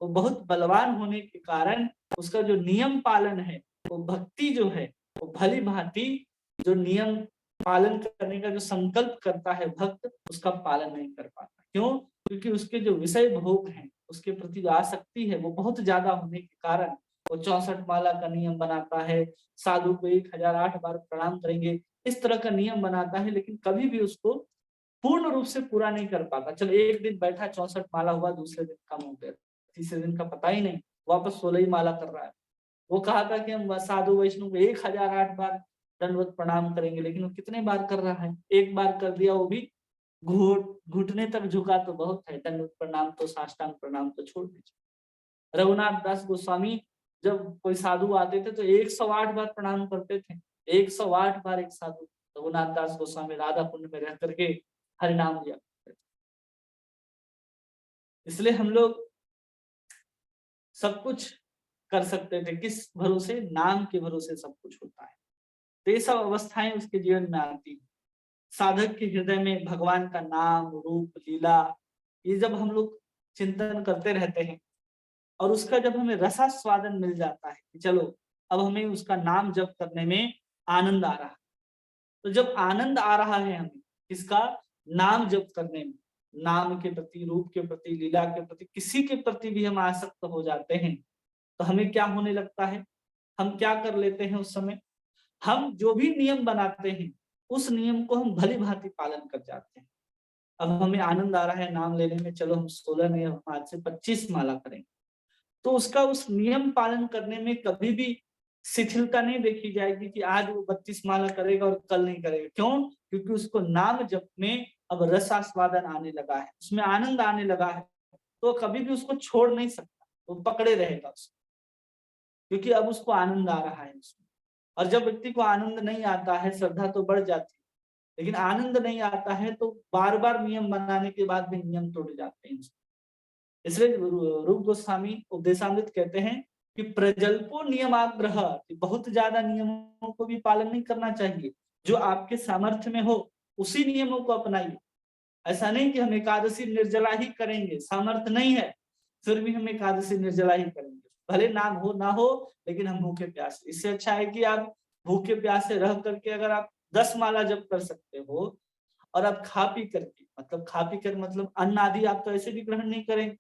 वो बहुत बलवान होने के कारण उसका जो नियम पालन है, वो भक्ति जो है वो भली भांति जो नियम पालन करने का जो संकल्प करता है भक्त, उसका पालन नहीं कर पाता। क्यों? क्योंकि उसके जो विषय भोग हैं, उसके प्रति जो आसक्ति है वो बहुत ज्यादा होने के कारण वो 64 माला का नियम बनाता है, साधु को 1008 बार प्रणाम करेंगे, इस तरह का नियम बनाता है, लेकिन कभी भी उसको पूर्ण रूप से पूरा नहीं कर पाता। चलो एक दिन बैठा 64 माला हुआ, दूसरे दिन कम हो गया, तीसरे दिन का पता ही नहीं, वापस 16 ही माला कर रहा है। वो कहा था कि हम साधु वैष्णव को 1008 बार दंडवत प्रणाम करेंगे, लेकिन वो कितने बार कर रहा है? एक बार कर दिया, वो भी घुटने तक झुका तो बहुत है, दंडवत प्रणाम तो, साष्टांग प्रणाम तो छोड़ दीजिए। रघुनाथ दास गोस्वामी जब कोई साधु आते थे तो 108 बार प्रणाम करते थे, 108 बार एक साधु। रघुनाथ दास गोस्वामी राधा कुंड में रह करके हरि नाम लिया। इसलिए हम लोग सब कुछ कर सकते थे, किस भरोसे? नाम के भरोसे सब कुछ होता है। तो ये सब अवस्थाएं उसके जीवन में आती है। साधक के हृदय में भगवान का नाम, रूप, लीला, ये जब हम लोग चिंतन करते रहते हैं और उसका जब हमें रसास्वादन मिल जाता है कि चलो अब हमें उसका नाम जप करने में आनंद आ रहा है, तो जब आनंद आ रहा है हमें इसका नाम जप करने में, नाम के प्रति, रूप के प्रति, लीला के प्रति, किसी के प्रति भी हम आसक्त हो जाते हैं, तो हमें क्या होने लगता है? हम क्या कर लेते हैं उस समय? हम जो भी नियम बनाते हैं उस नियम को हम भली भांति पालन कर जाते हैं। अब हमें आनंद आ रहा है नाम लेने में, चलो हम 16 नहीं, हम आज से 25 माला करेंगे, तो उसका उस नियम पालन करने में कभी भी शिथिलता नहीं देखी जाएगी कि आज वो 32 माला करेगा और कल नहीं करेगा। क्यों? क्योंकि उसको नाम जप में अब रसास्वादन आने लगा है, उसमें आनंद आने लगा है, तो कभी भी उसको छोड़ नहीं सकता, वो पकड़े रहेगा उसको, क्योंकि अब उसको आनंद आ रहा है उसमें। और जब व्यक्ति को आनंद नहीं आता है, श्रद्धा तो बढ़ जाती है, लेकिन आनंद नहीं आता है तो बार बार नियम बनाने के बाद भी नियम तोड़ जाते हैं। इसलिए रूप गोस्वामी उपदेशामृत कहते हैं कि प्रजल्पो नियमाग्रह, बहुत ज्यादा नियमों को भी पालन नहीं करना चाहिए, जो आपके सामर्थ्य में हो उसी नियमों को अपनाइए। ऐसा नहीं कि हम एकादशी निर्जला ही करेंगे, सामर्थ्य नहीं है फिर भी हम एकादशी निर्जला ही करेंगे, भले नाम हो ना हो, लेकिन हम भूखे प्यासे। इससे अच्छा है कि आप भूखे प्यासे रह करके अगर आप 10 माला जप कर सकते हो और आप खा पी करके, मतलब खा पी कर मतलब अन्न आदि आप तो ऐसे भी ग्रहण नहीं करेंगे,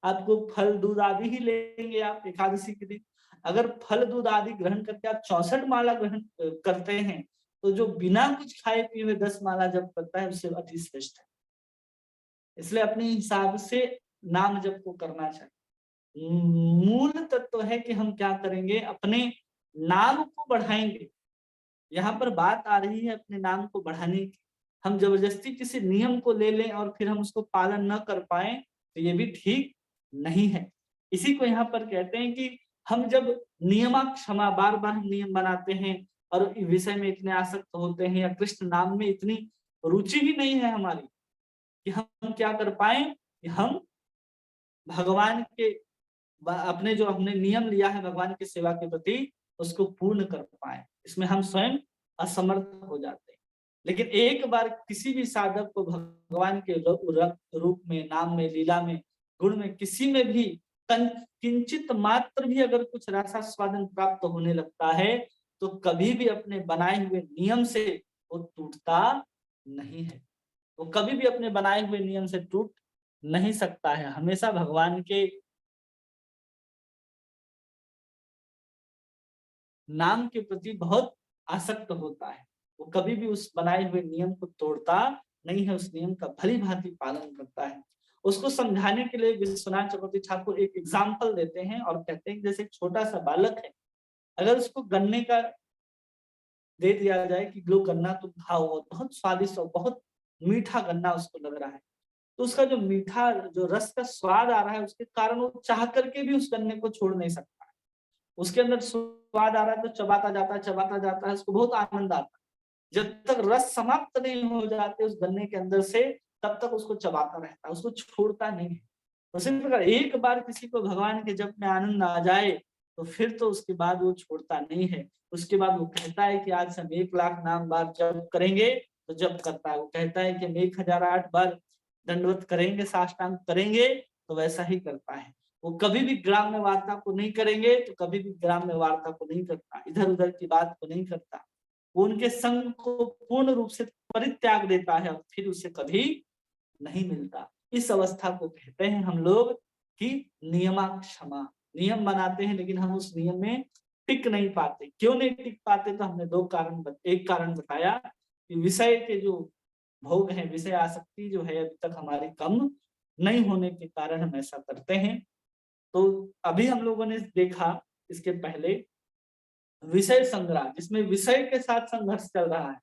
आपको फल दूध आदि ही लेंगे आप एकादशी के दिन। अगर फल दूध आदि ग्रहण करके आप 64 माला ग्रहण करते हैं, तो जो बिना कुछ खाए पिए हुए 10 माला जप करता है उससे अति श्रेष्ठ है। इसलिए अपने हिसाब से नाम जप को करना चाहिए। मूल तत्व है कि हम क्या करेंगे, अपने नाम को बढ़ाएंगे। यहाँ पर बात आ रही है अपने नाम को बढ़ाने की। हम जबरदस्ती किसी नियम को ले लें और फिर हम उसको पालन न कर पाए, तो ये भी ठीक नहीं है। इसी को यहाँ पर कहते हैं कि हम जब नियमा क्षमा, बार बार नियम बनाते हैं, और विषय में इतने आसक्त होते हैं, या कृष्ण नाम में इतनी रुचि ही नहीं है हमारी कि हम क्या कर पाए कि हम भगवान के अपने जो हमने नियम लिया है भगवान की सेवा के प्रति उसको पूर्ण कर पाए, इसमें हम स्वयं असमर्थ हो जाते हैं। लेकिन एक बार किसी भी साधक को भगवान के रूप में, नाम में, लीला में, गुण में, किसी में भी किंचित मात्र भी अगर कुछ रसास्वादन प्राप्त होने लगता है तो कभी भी अपने बनाए हुए नियम से वो टूटता नहीं है। वो कभी भी अपने बनाए हुए नियम से टूट नहीं सकता है, हमेशा भगवान के नाम के प्रति बहुत आसक्त होता है। वो कभी भी उस बनाए हुए नियम को तोड़ता नहीं है, उस नियम का भली भांति पालन करता है। उसको समझाने के लिए विश्वनाथ चक्रवर्ती ठाकुर एक एग्जाम्पल देते हैं और कहते हैं जैसे एक छोटा सा बालक है, अगर उसको गन्ने का दे दिया जाए कि लो गन्ना तुम खाओ, बहुत स्वादिष्ट और बहुत मीठा गन्ना उसको लग रहा है, तो उसका जो मीठा जो रस का स्वाद आ रहा है उसके कारण वो चाह करके भी उस गन्ने को छोड़ नहीं सकता है। उसके अंदर स्वाद आ रहा है तो चबाता जाता है, उसको बहुत आनंद आता है। जब तक रस समाप्त नहीं हो जाते उस गन्ने के अंदर से तब तक उसको चबाता रहता है, उसको छोड़ता नहीं है। उसी प्रकार एक बार किसी को भगवान के जप में आनंद आ जाए तो फिर तो उसके बाद वो छोड़ता नहीं है। उसके बाद वो कहता है कि आज से हम 1,00,000 नाम बार जप करेंगे, तो जप करता है। वो कहता है कि हम 1008 बार दंडवत करेंगे, साष्टांग करेंगे, तो वैसा ही करता है। वो कभी भी ग्राम्य वार्ता को नहीं करेंगे तो कभी भी ग्राम्य वार्ता को नहीं करता, इधर उधर की बात को नहीं करता। वो उनके संग को पूर्ण रूप से परित्याग देता है और फिर उसे कभी नहीं मिलता। इस अवस्था को कहते हैं हम लोग कि नियमाक्षमा। नियम बनाते हैं लेकिन हम उस नियम में टिक नहीं पाते। क्यों नहीं टिक पाते? तो हमने एक कारण बताया कि विषय के जो भोग हैं, विषय आसक्ति जो है अभी तक हमारी कम नहीं होने के कारण हम ऐसा करते हैं। तो अभी हम लोगों ने देखा इसके पहले विषय संग्राम, जिसमें विषय के साथ संघर्ष चल रहा है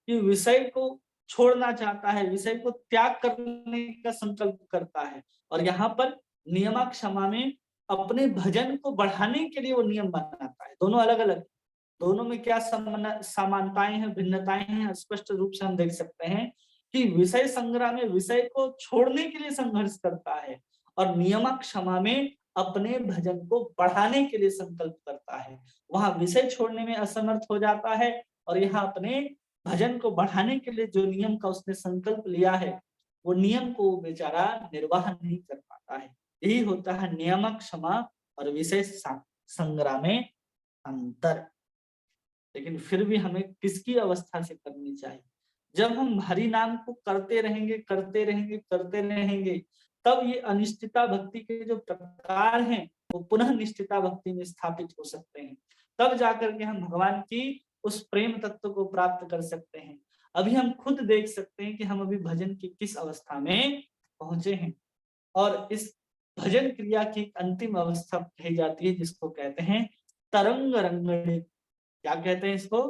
कि विषय को छोड़ना चाहता है, विषय को त्याग करने का संकल्प करता है। और यहाँ पर नियमाक्षमा में अपने भजन को बढ़ाने के लिए वो नियम बनाता है। दोनों अलग अलग, दोनों में क्या समानताएं हैं, भिन्नताएं हैं, स्पष्ट रूप से हम देख सकते हैं कि विषय संग्रह में विषय को छोड़ने के लिए संघर्ष करता है और नियमाक्षमा में अपने भजन को बढ़ाने के लिए संकल्प करता है। वहां विषय छोड़ने में असमर्थ हो जाता है और यहाँ अपने भजन को बढ़ाने के लिए जो नियम का उसने संकल्प लिया है वो नियम को बेचारा निर्वाह नहीं कर पाता है। यही होता है नियमक क्षमा और विषय संग्राम में अंतर। लेकिन फिर भी हमें किसकी अवस्था से करनी चाहिए? जब हम हरि नाम को करते रहेंगे तब ये अनिष्ठिता भक्ति के जो प्रकार हैं वो पुनः निष्ठिता भक्ति में स्थापित हो सकते हैं। तब जाकर के हम भगवान की उस प्रेम तत्व को प्राप्त कर सकते हैं। अभी हम खुद देख सकते हैं कि हम अभी भजन की किस अवस्था में पहुंचे हैं और इस भजन क्रिया की अंतिम अवस्था कही जाती है जिसको कहते हैं तरंग रंगणी। क्या कहते हैं इसको?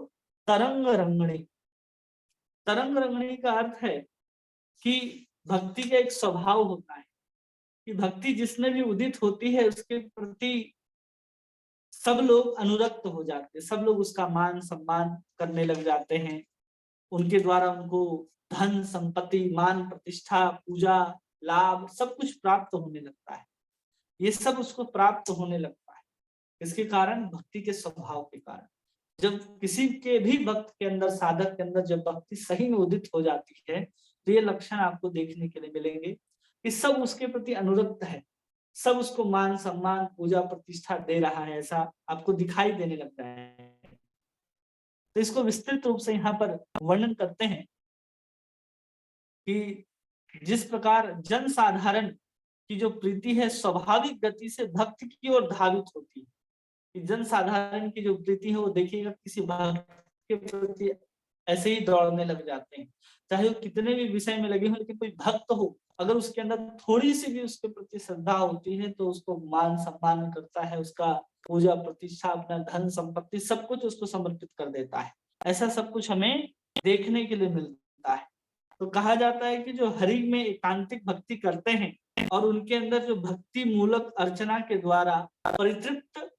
तरंग रंगणी। तरंग रंगणी का अर्थ है कि भक्ति का एक स्वभाव होता है कि भक्ति जिसमें भी उदित होती है उसके प्रति सब लोग अनुरक्त हो जाते हैं, सब लोग उसका मान सम्मान करने लग जाते हैं। उनके द्वारा उनको धन संपत्ति, मान प्रतिष्ठा, पूजा, लाभ सब कुछ प्राप्त होने लगता है। ये सब उसको प्राप्त होने लगता है। इसके कारण भक्ति के स्वभाव के कारण जब किसी के भी भक्त के अंदर, साधक के अंदर जब भक्ति सही में उदित हो जाती है तो ये लक्षण आपको देखने के लिए मिलेंगे कि सब उसके प्रति अनुरक्त है, सब उसको मान सम्मान पूजा प्रतिष्ठा दे रहा है, ऐसा आपको दिखाई देने लगता है। तो इसको विस्तृत रूप से यहाँ पर वर्णन करते हैं कि जिस प्रकार जन साधारण की जो प्रीति है स्वाभाविक गति से भक्त की ओर धावित होती है। कि जन साधारण की जो प्रीति है वो देखिएगा किसी भक्त के प्रति ऐसे ही दौड़ने लग जाते हैं, चाहे वो कितने भी विषय में लगे हो, लेकिन कोई भक्त हो अगर उसके अंदर थोड़ी सी भी उसके प्रति श्रद्धा होती है तो उसको मान सम्मान करता है, उसका पूजा प्रतिष्ठा, अपना धन संपत्ति सब कुछ उसको समर्पित कर देता है। ऐसा सब कुछ हमें देखने के लिए मिलता है। तो कहा जाता है कि जो हरि में एकांतिक भक्ति करते हैं और उनके अंदर जो भक्ति मूलक अर्चना के द्वारा परितृप्त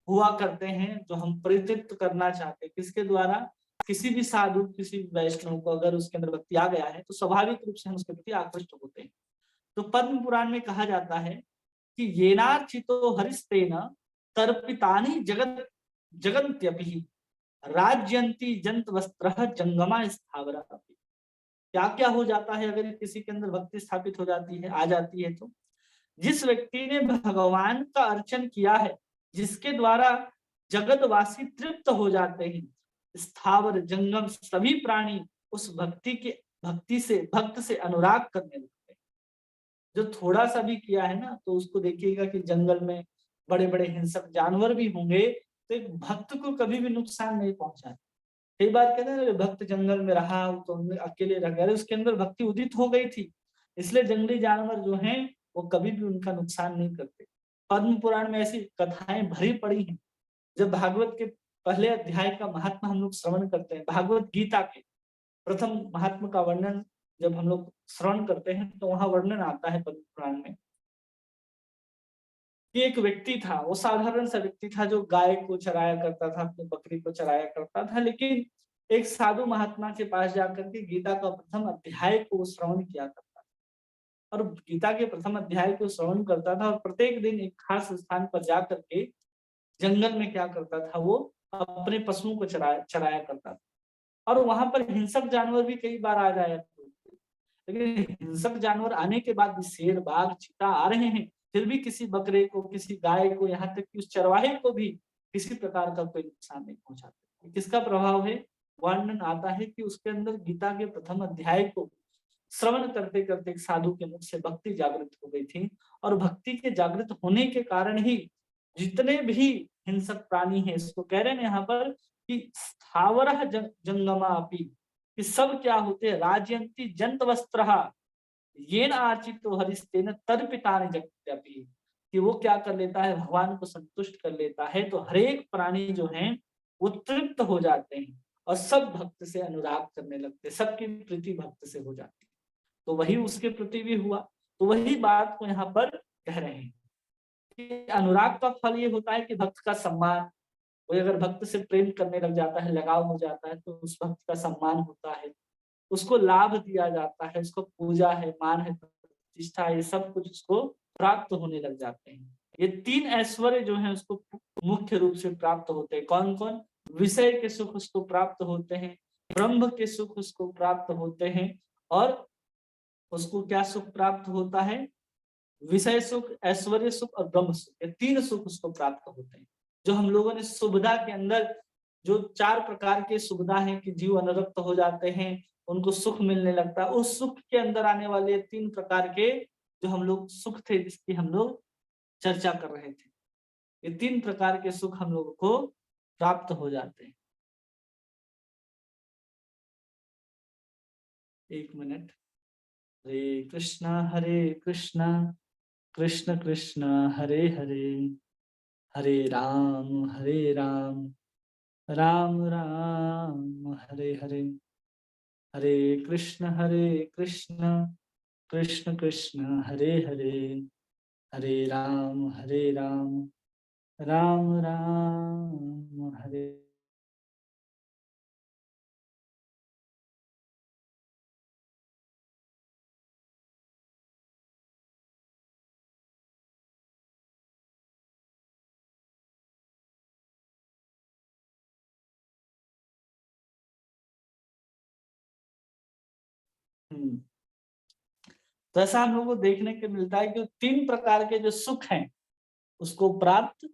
हुआ करते हैं जो हम परितृप्त करना चाहते हैं। किसके द्वारा? किसी भी साधु, किसी भी वैष्णव को अगर उसके अंदर भक्ति आ गया है तो स्वाभाविक रूप से हम उसके प्रति आकृष्ट होते हैं। तो पद्म पुराण में कहा जाता है कि येनार्चितो हरिस्तेन तर्पितानि जगत जगन्त्यपि राज्यन्ति जंत वस्त्रः जंगमा स्थावरा। क्या क्या हो जाता है अगर किसी के अंदर भक्ति स्थापित हो जाती है, आ जाती है तो? जिस व्यक्ति ने भगवान का अर्चन किया है, जिसके द्वारा जगतवासी तृप्त हो जाते हैं, स्थावर जंगम सभी प्राणी उस भक्ति से भक्त से अनुराग करने लगते हैं। जो थोड़ा सा भी किया है ना, तो उसको देखिएगा कि जंगल में बड़े बड़े हिंसक जानवर भी होंगे तो एक भक्त को कभी भी नुकसान नहीं पहुंचाते। कई बार कहते हैं भक्त जंगल में रहा तो अकेले रह गया, उसके अंदर भक्ति उदित हो गई थी, इसलिए जंगली जानवर जो हैं वो कभी भी उनका नुकसान नहीं करते। पद्म पुराण में ऐसी कथाएं भरी पड़ी हैं। जब भागवत के पहले अध्याय का महात्मा हम लोग श्रवण करते हैं, भागवत गीता के प्रथम महात्मा का वर्णन जब हम लोग श्रवण करते हैं तो वहां वर्णन आता है पद्म पुराण में कि एक व्यक्ति था, वो साधारण सा व्यक्ति था जो गाय को चराया करता था, अपनी बकरी को चराया करता था, लेकिन एक साधु महात्मा के पास जाकर के गीता का प्रथम अध्याय को श्रवण किया करता था। और गीता के प्रथम अध्याय को श्रवण करता था और प्रत्येक दिन एक खास स्थान पर जाकर के जंगल में क्या करता था, वो अपने पशुओं को चराया करता था। और वहां पर हिंसक जानवर भी कई बार आ जाया, लेकिन हिंसक जानवर आने के बाद भी शेर, बाघ, चीता आ रहे हैं, फिर भी किसी बकरे को, किसी गाय को, यहाँ तक कि उस चरवाहे को भी किसी प्रकार का कोई नुकसान नहीं पहुंचाते। किसका प्रभाव है? वर्णन आता है कि उसके अंदर गीता के प्रथम अध्याय को श्रवण करते करते एक साधु के मुख से भक्ति जागृत हो गई थी। और भक्ति के जागृत होने के कारण ही जितने भी हिंसक प्राणी हैं, इसको कह रहे हैं यहाँ पर कि स्थावर जंगमा अपि, कि सब क्या होते हैं? राजयंती जंत वस्त्र येन आर्चितो हरिस्तेन तर्पितानि जगत्यपि, कि वो क्या कर लेता है? भगवान को संतुष्ट कर लेता है तो हरेक प्राणी जो हैं वो तृप्त हो जाते हैं और सब भक्त से अनुराग करने लगते हैं, सबकी प्रीति भक्त से हो जाती है। तो वही उसके प्रति भी हुआ। तो वही बात को यहाँ पर कह रहे हैं कि अनुराग का फल ये होता है कि भक्त का सम्मान। कोई अगर भक्त से प्रेम करने लग जाता है, लगाव हो जाता है, तो उस भक्त का सम्मान होता है, उसको लाभ दिया जाता है, उसको पूजा है, मान है, प्रतिष्ठा है, ये सब कुछ उसको प्राप्त होने लग जाते हैं। ये तीन ऐश्वर्य जो है उसको मुख्य रूप से प्राप्त होते हैं। कौन कौन? विषय के सुख उसको प्राप्त होते हैं, ब्रह्म के सुख उसको प्राप्त होते हैं, और उसको क्या सुख प्राप्त होता है? विषय सुख, ऐश्वर्य सुख और ब्रह्म सुख, ये तीन सुख उसको प्राप्त होते हैं। जो हम लोगों ने सुविधा के अंदर जो चार प्रकार के सुविधा है कि जीव अनुरक्त हो जाते हैं, उनको सुख मिलने लगता है, उस सुख के अंदर आने वाले तीन प्रकार के जो हम लोग सुख थे जिसकी हम लोग चर्चा कर रहे थे, ये तीन प्रकार के सुख हम लोगों को प्राप्त हो जाते हैं। एक मिनट। हरे कृष्णा कृष्ण कृष्ण हरे हरे, हरे राम राम राम हरे हरे, हरे कृष्ण कृष्ण कृष्ण हरे हरे, हरे राम राम राम हरे। तो ऐसा हम लोग को देखने को मिलता है कि तीन प्रकार के जो सुख हैं उसको प्राप्त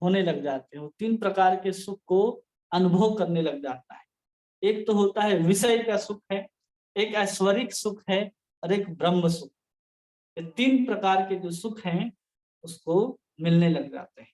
होने लग जाते हैं, वो तीन प्रकार के सुख को अनुभव करने लग जाता है। एक तो होता है विषय का सुख है, एक ऐश्वरिक सुख है और एक ब्रह्म सुख। ये तीन प्रकार के जो सुख हैं उसको मिलने लग जाते हैं।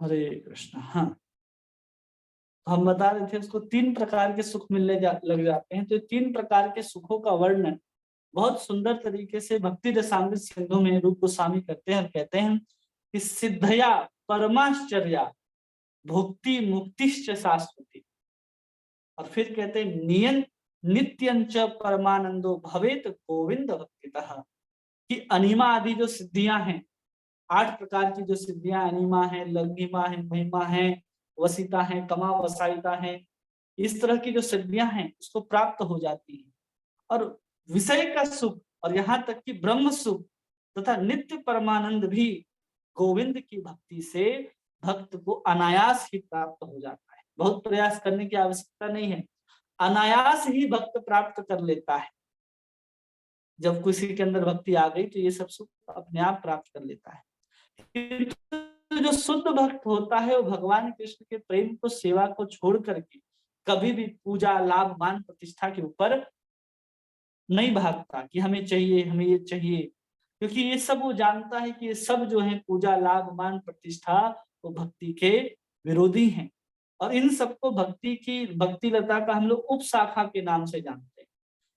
हरे कृष्ण। हाँ, हम बता रहे थे उसको 3 प्रकार के सुख मिलने लग जाते हैं। तो 3 प्रकार के सुखों का वर्णन बहुत सुंदर तरीके से भक्ति रसामृत सिंधु में रूप गोस्वामी करते हैं और कहते हैं कि सिद्धया परमाश्चर्या भुक्ति मुक्तिश्च शाश्वती। और फिर कहते हैं नित्यंच परमानंदो भवेत गोविंद भक्तितः। कि अनिमा आदि जो सिद्धियां हैं, 8 प्रकार की जो सिद्धियां, अनिमा है, लघिमा है, महिमा है, वसिता है, कमा वसायिता है, इस तरह की जो सिद्धियां हैं उसको प्राप्त हो जाती है। और विषय का सुख और यहाँ तक कि ब्रह्म सुख तथा नित्य परमानंद भी गोविंद की भक्ति से भक्त को अनायास ही प्राप्त हो जाता है। बहुत प्रयास करने की आवश्यकता नहीं है, अनायास ही भक्त प्राप्त कर लेता है। जब किसी के अंदर भक्ति आ गई तो ये सब सुख अपने आप प्राप्त कर लेता है। तो जो शुद्ध भक्त होता है वो भगवान कृष्ण के प्रेम को, सेवा को छोड़ करके कभी भी पूजा, लाभ, मान, प्रतिष्ठा के ऊपर नहीं भागता कि हमें चाहिए, हमें ये चाहिए। क्योंकि ये सब वो जानता है कि ये सब जो है पूजा, लाभ, मान, प्रतिष्ठा, वो भक्ति के विरोधी हैं। और इन सबको भक्ति लता का हम लोग उपशाखा के नाम से जानते हैं।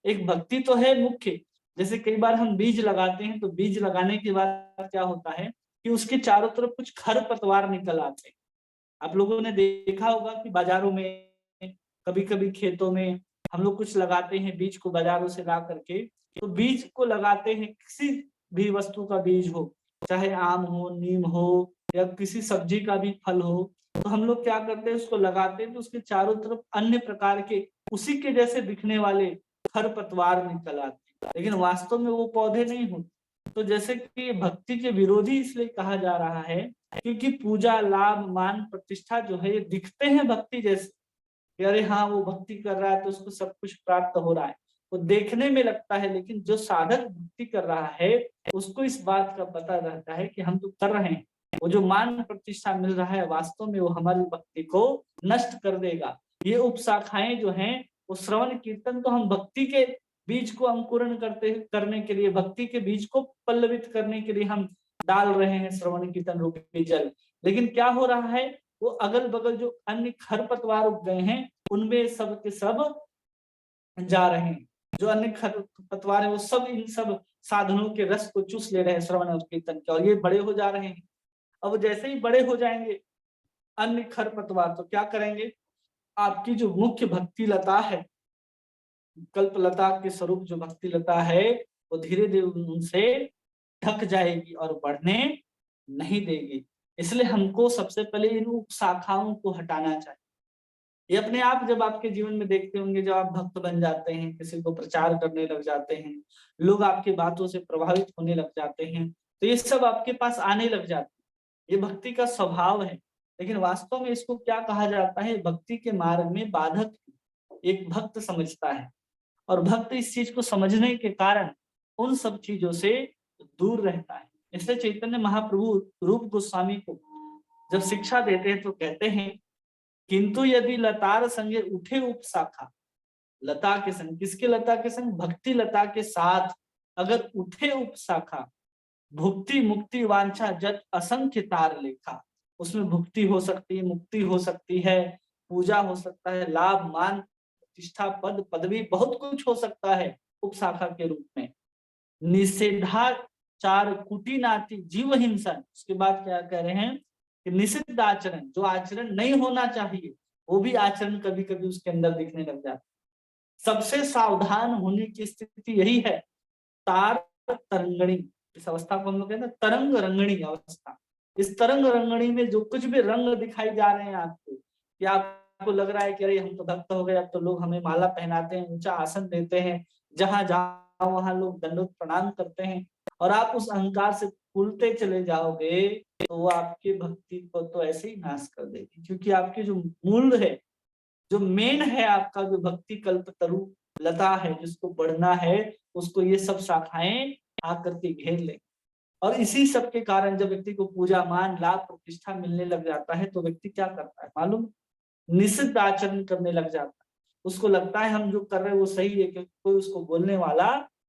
एक भक्ति तो है मुख्य, जैसे कई बार हम बीज लगाते हैं तो बीज लगाने के बाद क्या होता है कि उसके चारों तरफ कुछ खरपतवार निकल आते हैं। आप लोगों ने देखा होगा कि बाजारों में, कभी कभी खेतों में हम लोग कुछ लगाते हैं, बीज को बाजारों से ला करके, तो बीज को लगाते हैं, किसी भी वस्तु का बीज हो, चाहे आम हो, नीम हो या किसी सब्जी का भी फल हो, तो हम लोग क्या करते हैं, उसको लगाते हैं तो उसके चारों तरफ अन्य प्रकार के उसी के जैसे दिखने वाले खरपतवार निकल आते हैं, लेकिन वास्तव में वो पौधे नहीं होते। तो जैसे कि भक्ति के विरोधी इसलिए कहा जा रहा है क्योंकि पूजा, लाभ, मान, प्रतिष्ठा जो है ये दिखते हैं भक्ति जैसे, अरे हाँ वो भक्ति कर रहा है तो उसको सब कुछ प्राप्त हो रहा है, वो देखने में लगता है। लेकिन जो साधक भक्ति कर रहा है उसको इस बात का पता रहता है कि हम तो कर रहे हैं, वो जो मान प्रतिष्ठा मिल रहा है वास्तव में वो हमारी भक्ति को नष्ट कर देगा। ये उपशाखाएं जो हैं वो श्रवण कीर्तन, तो हम भक्ति के बीज को अंकुरण करने के लिए, भक्ति के बीज को पल्लवित करने के लिए हम डाल रहे हैं श्रवण कीर्तन रूपी जल। लेकिन क्या हो रहा है, वो अगल बगल जो अन्य खरपतवार उग गए हैं उनमें सब के सब जा रहे हैं। जो अन्य खरपतवार है वो सब इन सब साधनों के रस को चूस ले रहे हैं श्रवण और कीर्तन के, और ये बड़े हो जा रहे हैं। अब जैसे ही बड़े हो जाएंगे अन्य खरपतवार, तो क्या करेंगे, आपकी जो मुख्य भक्ति लता है, कल्प लता के स्वरूप जो भक्ति लता है, वो धीरे धीरे उनसे ढक जाएगी और बढ़ने नहीं देगी। इसलिए हमको सबसे पहले इन उपशाखाओं को हटाना चाहिए। ये अपने आप जब आपके जीवन में देखते होंगे, जब आप भक्त बन जाते हैं, किसी को प्रचार करने लग जाते हैं, लोग आपकी बातों से प्रभावित होने लग जाते हैं, तो ये सब आपके पास आने लग जाते हैं। ये भक्ति का स्वभाव है। लेकिन वास्तव में इसको क्या कहा जाता है, भक्ति के मार्ग में बाधक एक भक्त समझता है, और भक्त इस चीज को समझने के कारण उन सब चीजों से दूर रहता है। इसलिए चैतन्य महाप्रभु रूप गोस्वामी को जब शिक्षा देते हैं तो कहते हैं, किंतु यदि लतार संगे उठे उपशाखा, लता के संग, किसके लता के संग, भक्ति लता के साथ अगर उठे उपशाखा, भुक्ति मुक्ति वांछा जत असंख्य तार लेखा। उसमें भुक्ति हो सकती है, मुक्ति हो सकती है, पूजा हो सकता है, लाभ, मान, प्रतिष्ठा, पद, पदवी, बहुत कुछ हो सकता है उपशाखा के रूप में। निषेधाचार कुटिनाति जीव हिंसन, उसके बाद क्या कह रहे हैं कि निषिद्ध आचरण, जो आचरण नहीं होना चाहिए वो भी आचरण कभी कभी उसके अंदर दिखने लग जाता है। सबसे सावधान होने की स्थिति यही है, तार तरंगणी, इस अवस्था को हम लोग कहते हैं तरंग रंगणी अवस्था। इस तरंग रंगणी में जो कुछ भी रंग दिखाई जा रहे हैं आपको, कि आपको लग रहा है कि अरे हम तो भक्त हो गए, अब तो लोग हमें माला पहनाते हैं, ऊंचा आसन देते हैं, जहां जाओ वहां लोग दंडोत प्रणाम करते हैं, और आप उस अहंकार से फूलते चले जाओगे तो वो आपकी भक्ति को तो ऐसे ही नाश कर देगी। क्योंकि आपके जो मूल है, जो मेन है आपका, जो भक्ति कल्प तरु लता है, जिसको बढ़ना है, उसको ये सब शाखाएं आकर के घेर ले। और इसी सब के कारण जब व्यक्ति को पूजा, मान, लाभ, प्रतिष्ठा मिलने लग जाता है तो व्यक्ति क्या करता है मालूम, निषिद्ध आचरण करने लग जाता है। उसको लगता है हम जो कर रहे हैं वो सही है, क्योंकि कोई उसको बोलने वाला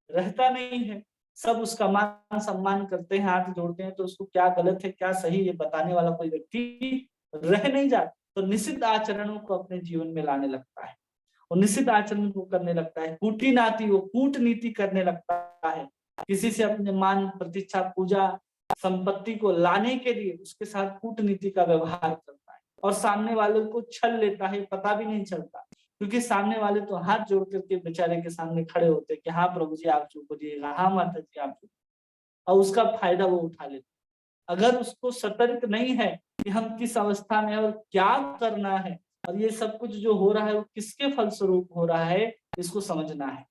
रहता नहीं है। सब उसका मान सम्मान करते हैं, हाथ जोड़ते हैं, तो उसको क्या गलत है क्या सही ये बताने वाला कोई व्यक्ति रह नहीं जाता। तो निषिद्ध आचरणों को अपने जीवन में लाने लगता है और निषिद्ध आचरण को करने लगता है। कूटी नाती, वो कूटनीति करने लगता है, किसी से अपने मान प्रतिष्ठा पूजा संपत्ति को लाने के लिए उसके साथ कूटनीति का व्यवहार करता है और सामने वाले को छल लेता है, पता भी नहीं चलता, क्योंकि सामने वाले तो हाथ जोड़ करके बेचारे के सामने खड़े होते कि हाँ प्रभु जी आप चुप होइएगा, हाँ माता जी आप चुप, और उसका फायदा वो उठा लेते। अगर उसको सतर्क नहीं है कि हम किस अवस्था में और क्या करना है और ये सब कुछ जो हो रहा है वो किसके फलस्वरूप हो रहा है, इसको समझना है।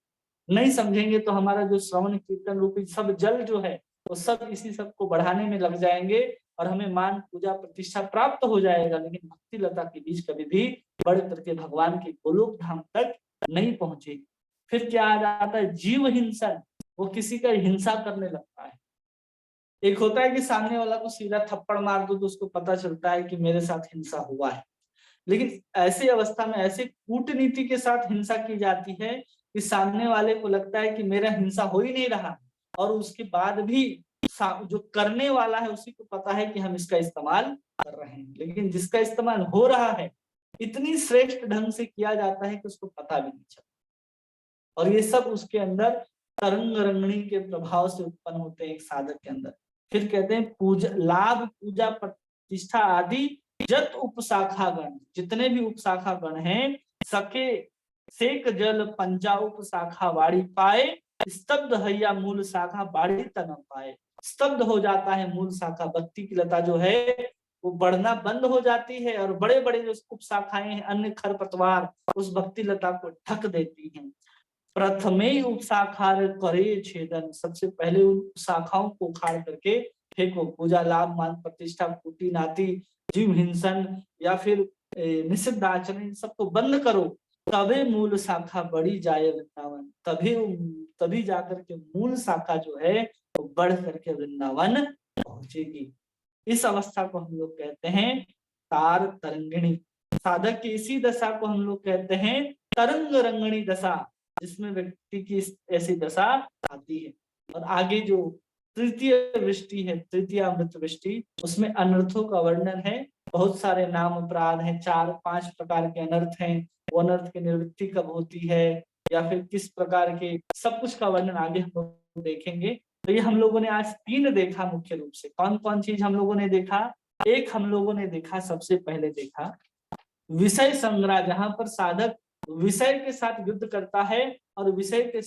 नहीं समझेंगे तो हमारा जो श्रवण कीर्तन रूपी सब जल जो है वो सब इसी सब को बढ़ाने में लग जाएंगे और हमें मान पूजा प्रतिष्ठा प्राप्त हो जाएगा, लेकिन भक्ति लता के बीच कभी भी बढ़ करके भगवान के गोलोक धाम तक नहीं पहुंचेगी। फिर क्या आ जाता है, जीव हिंसन, वो किसी का हिंसा करने लगता है। एक होता है कि सामने वाला को सीधा थप्पड़ मार दो तो उसको पता चलता है कि मेरे साथ हिंसा हुआ है, लेकिन ऐसी अवस्था में ऐसे कूटनीति के साथ हिंसा की जाती है कि सामने वाले को लगता है कि मेरा हिंसा हो ही नहीं रहा, और उसके बाद भी जो करने वाला है उसी को पता है कि हम इसका इस्तेमाल कर रहे हैं, लेकिन जिसका इस्तेमाल हो रहा है इतनी श्रेष्ठ ढंग से किया जाता है कि उसको पता भी नहीं चलता। और ये सब उसके अंदर तरंग रंगणी के प्रभाव से उत्पन्न होते हैं एक साधक के अंदर। फिर कहते हैं पूजा लाभ पूजा प्रतिष्ठा आदि जत उपशाखा गण, जितने भी उपशाखा गण हैं, सके सेक जल पंचा उपशाखा वाड़ी पाए, स्तब्ध हैया मूल शाखा बाड़ी तन पाए। स्तब्ध हो जाता है मूल शाखा, भक्ति की लता जो है वो बढ़ना बंद हो जाती है और बड़े बड़े जो उपशाखाएं हैं अन्य खरपतवार उस भक्ति लता को ढक देती हैं। प्रथमे उपशाखार करे छेदन, सबसे पहले उन शाखाओं को उखाड़ करके फेंको। पूजा लाभ मान प्रतिष्ठा कूटी नाती जीव हिंसन या फिर निषिद्ध आचरण सबको बंद करो, तभी मूल शाखा बढ़ी जाए वृंदावन। तभी जाकर के मूल शाखा जो है वो बढ़ करके वृंदावन पहुंचेगी। इस अवस्था को हम लोग कहते हैं तार तरंगिणी। साधक की इसी दशा को हम लोग कहते हैं तरंग रंगणी दशा, जिसमें व्यक्ति की ऐसी दशा आती है। और आगे जो तृतीय वृष्टि है, तृतीय अमृत वृष्टि, उसमें अनर्थों का वर्णन है। बहुत सारे नाम अपराध हैं, 4-5 प्रकार के अनर्थ हैं। वो अनर्थ की निवृत्ति कब होती है या फिर किस प्रकार के, सब कुछ का वर्णन आगे हम लोग देखेंगे। तो ये हम लोगों ने आज 3 देखा मुख्य रूप से। कौन कौन चीज हम लोगों ने देखा? एक हम लोगों ने देखा, सबसे पहले देखा विषय संग्रह, जहां पर साधक विषय के साथ युद्ध करता है और विषय के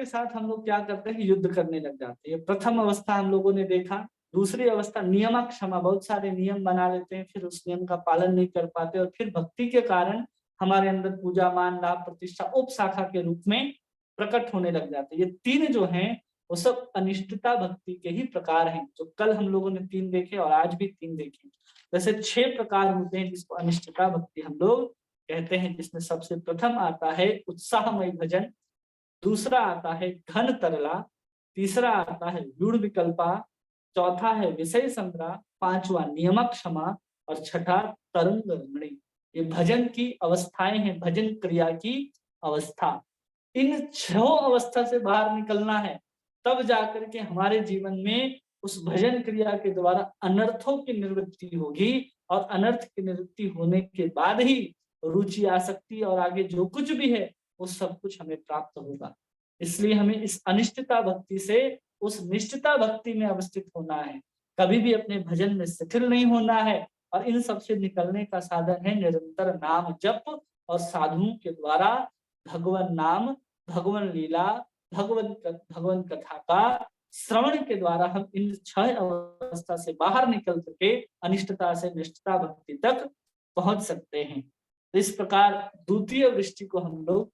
साथ हम लोग क्या करते हैं, युद्ध करने लग जाते हैं। प्रथम अवस्था हम लोगों ने देखा। दूसरी अवस्था नियम क्षमा, बहुत सारे नियम बना लेते हैं, फिर उस नियम का पालन नहीं कर पाते और फिर भक्ति के कारण हमारे अंदर पूजा मान लाभ प्रतिष्ठा उप शाखा के रूप में प्रकट होने लग जाते हैं। ये 3 जो हैं वो सब अनिष्टता भक्ति के ही प्रकार हैं, जो कल हम लोगों ने 3 देखे और आज भी 3 देखे। वैसे 6 प्रकार होते हैं जिसको अनिष्टता भक्ति हम लोग कहते हैं, जिसमें सबसे प्रथम आता है उत्साहमय भजन, दूसरा आता है घन तरला, तीसरा आता है व्यूढ़ विकल्पा, चौथा है विषय संग्रह, पांचवा नियमक क्षमा और छठा तरंग रंगणी। ये भजन की अवस्थाएं हैं, भजन क्रिया की अवस्था। इन 6 अवस्था से बाहर निकलना है, तब जाकर के हमारे जीवन में उस भजन क्रिया के द्वारा अनर्थों की निवृत्ति होगी और अनर्थ की निवृत्ति होने के बाद ही रुचि आ सकती और आगे जो कुछ भी है वो सब कुछ हमें प्राप्त होगा। इसलिए हमें इस अनिष्टता भक्ति से उस निष्ठता भक्ति में अवस्थित होना है, कभी भी अपने भजन में शिथिल नहीं होना है। और इन सब से निकलने का साधन है निरंतर नाम जप और साधुओं के द्वारा भगवान नाम, भगवान लीला, भगवान कथा का श्रवण के द्वारा हम इन 6 अवस्था से बाहर निकल करके अनिष्टता से निष्ठता भक्ति तक पहुंच सकते हैं। तो इस प्रकार द्वितीय वृष्टि को हम लोग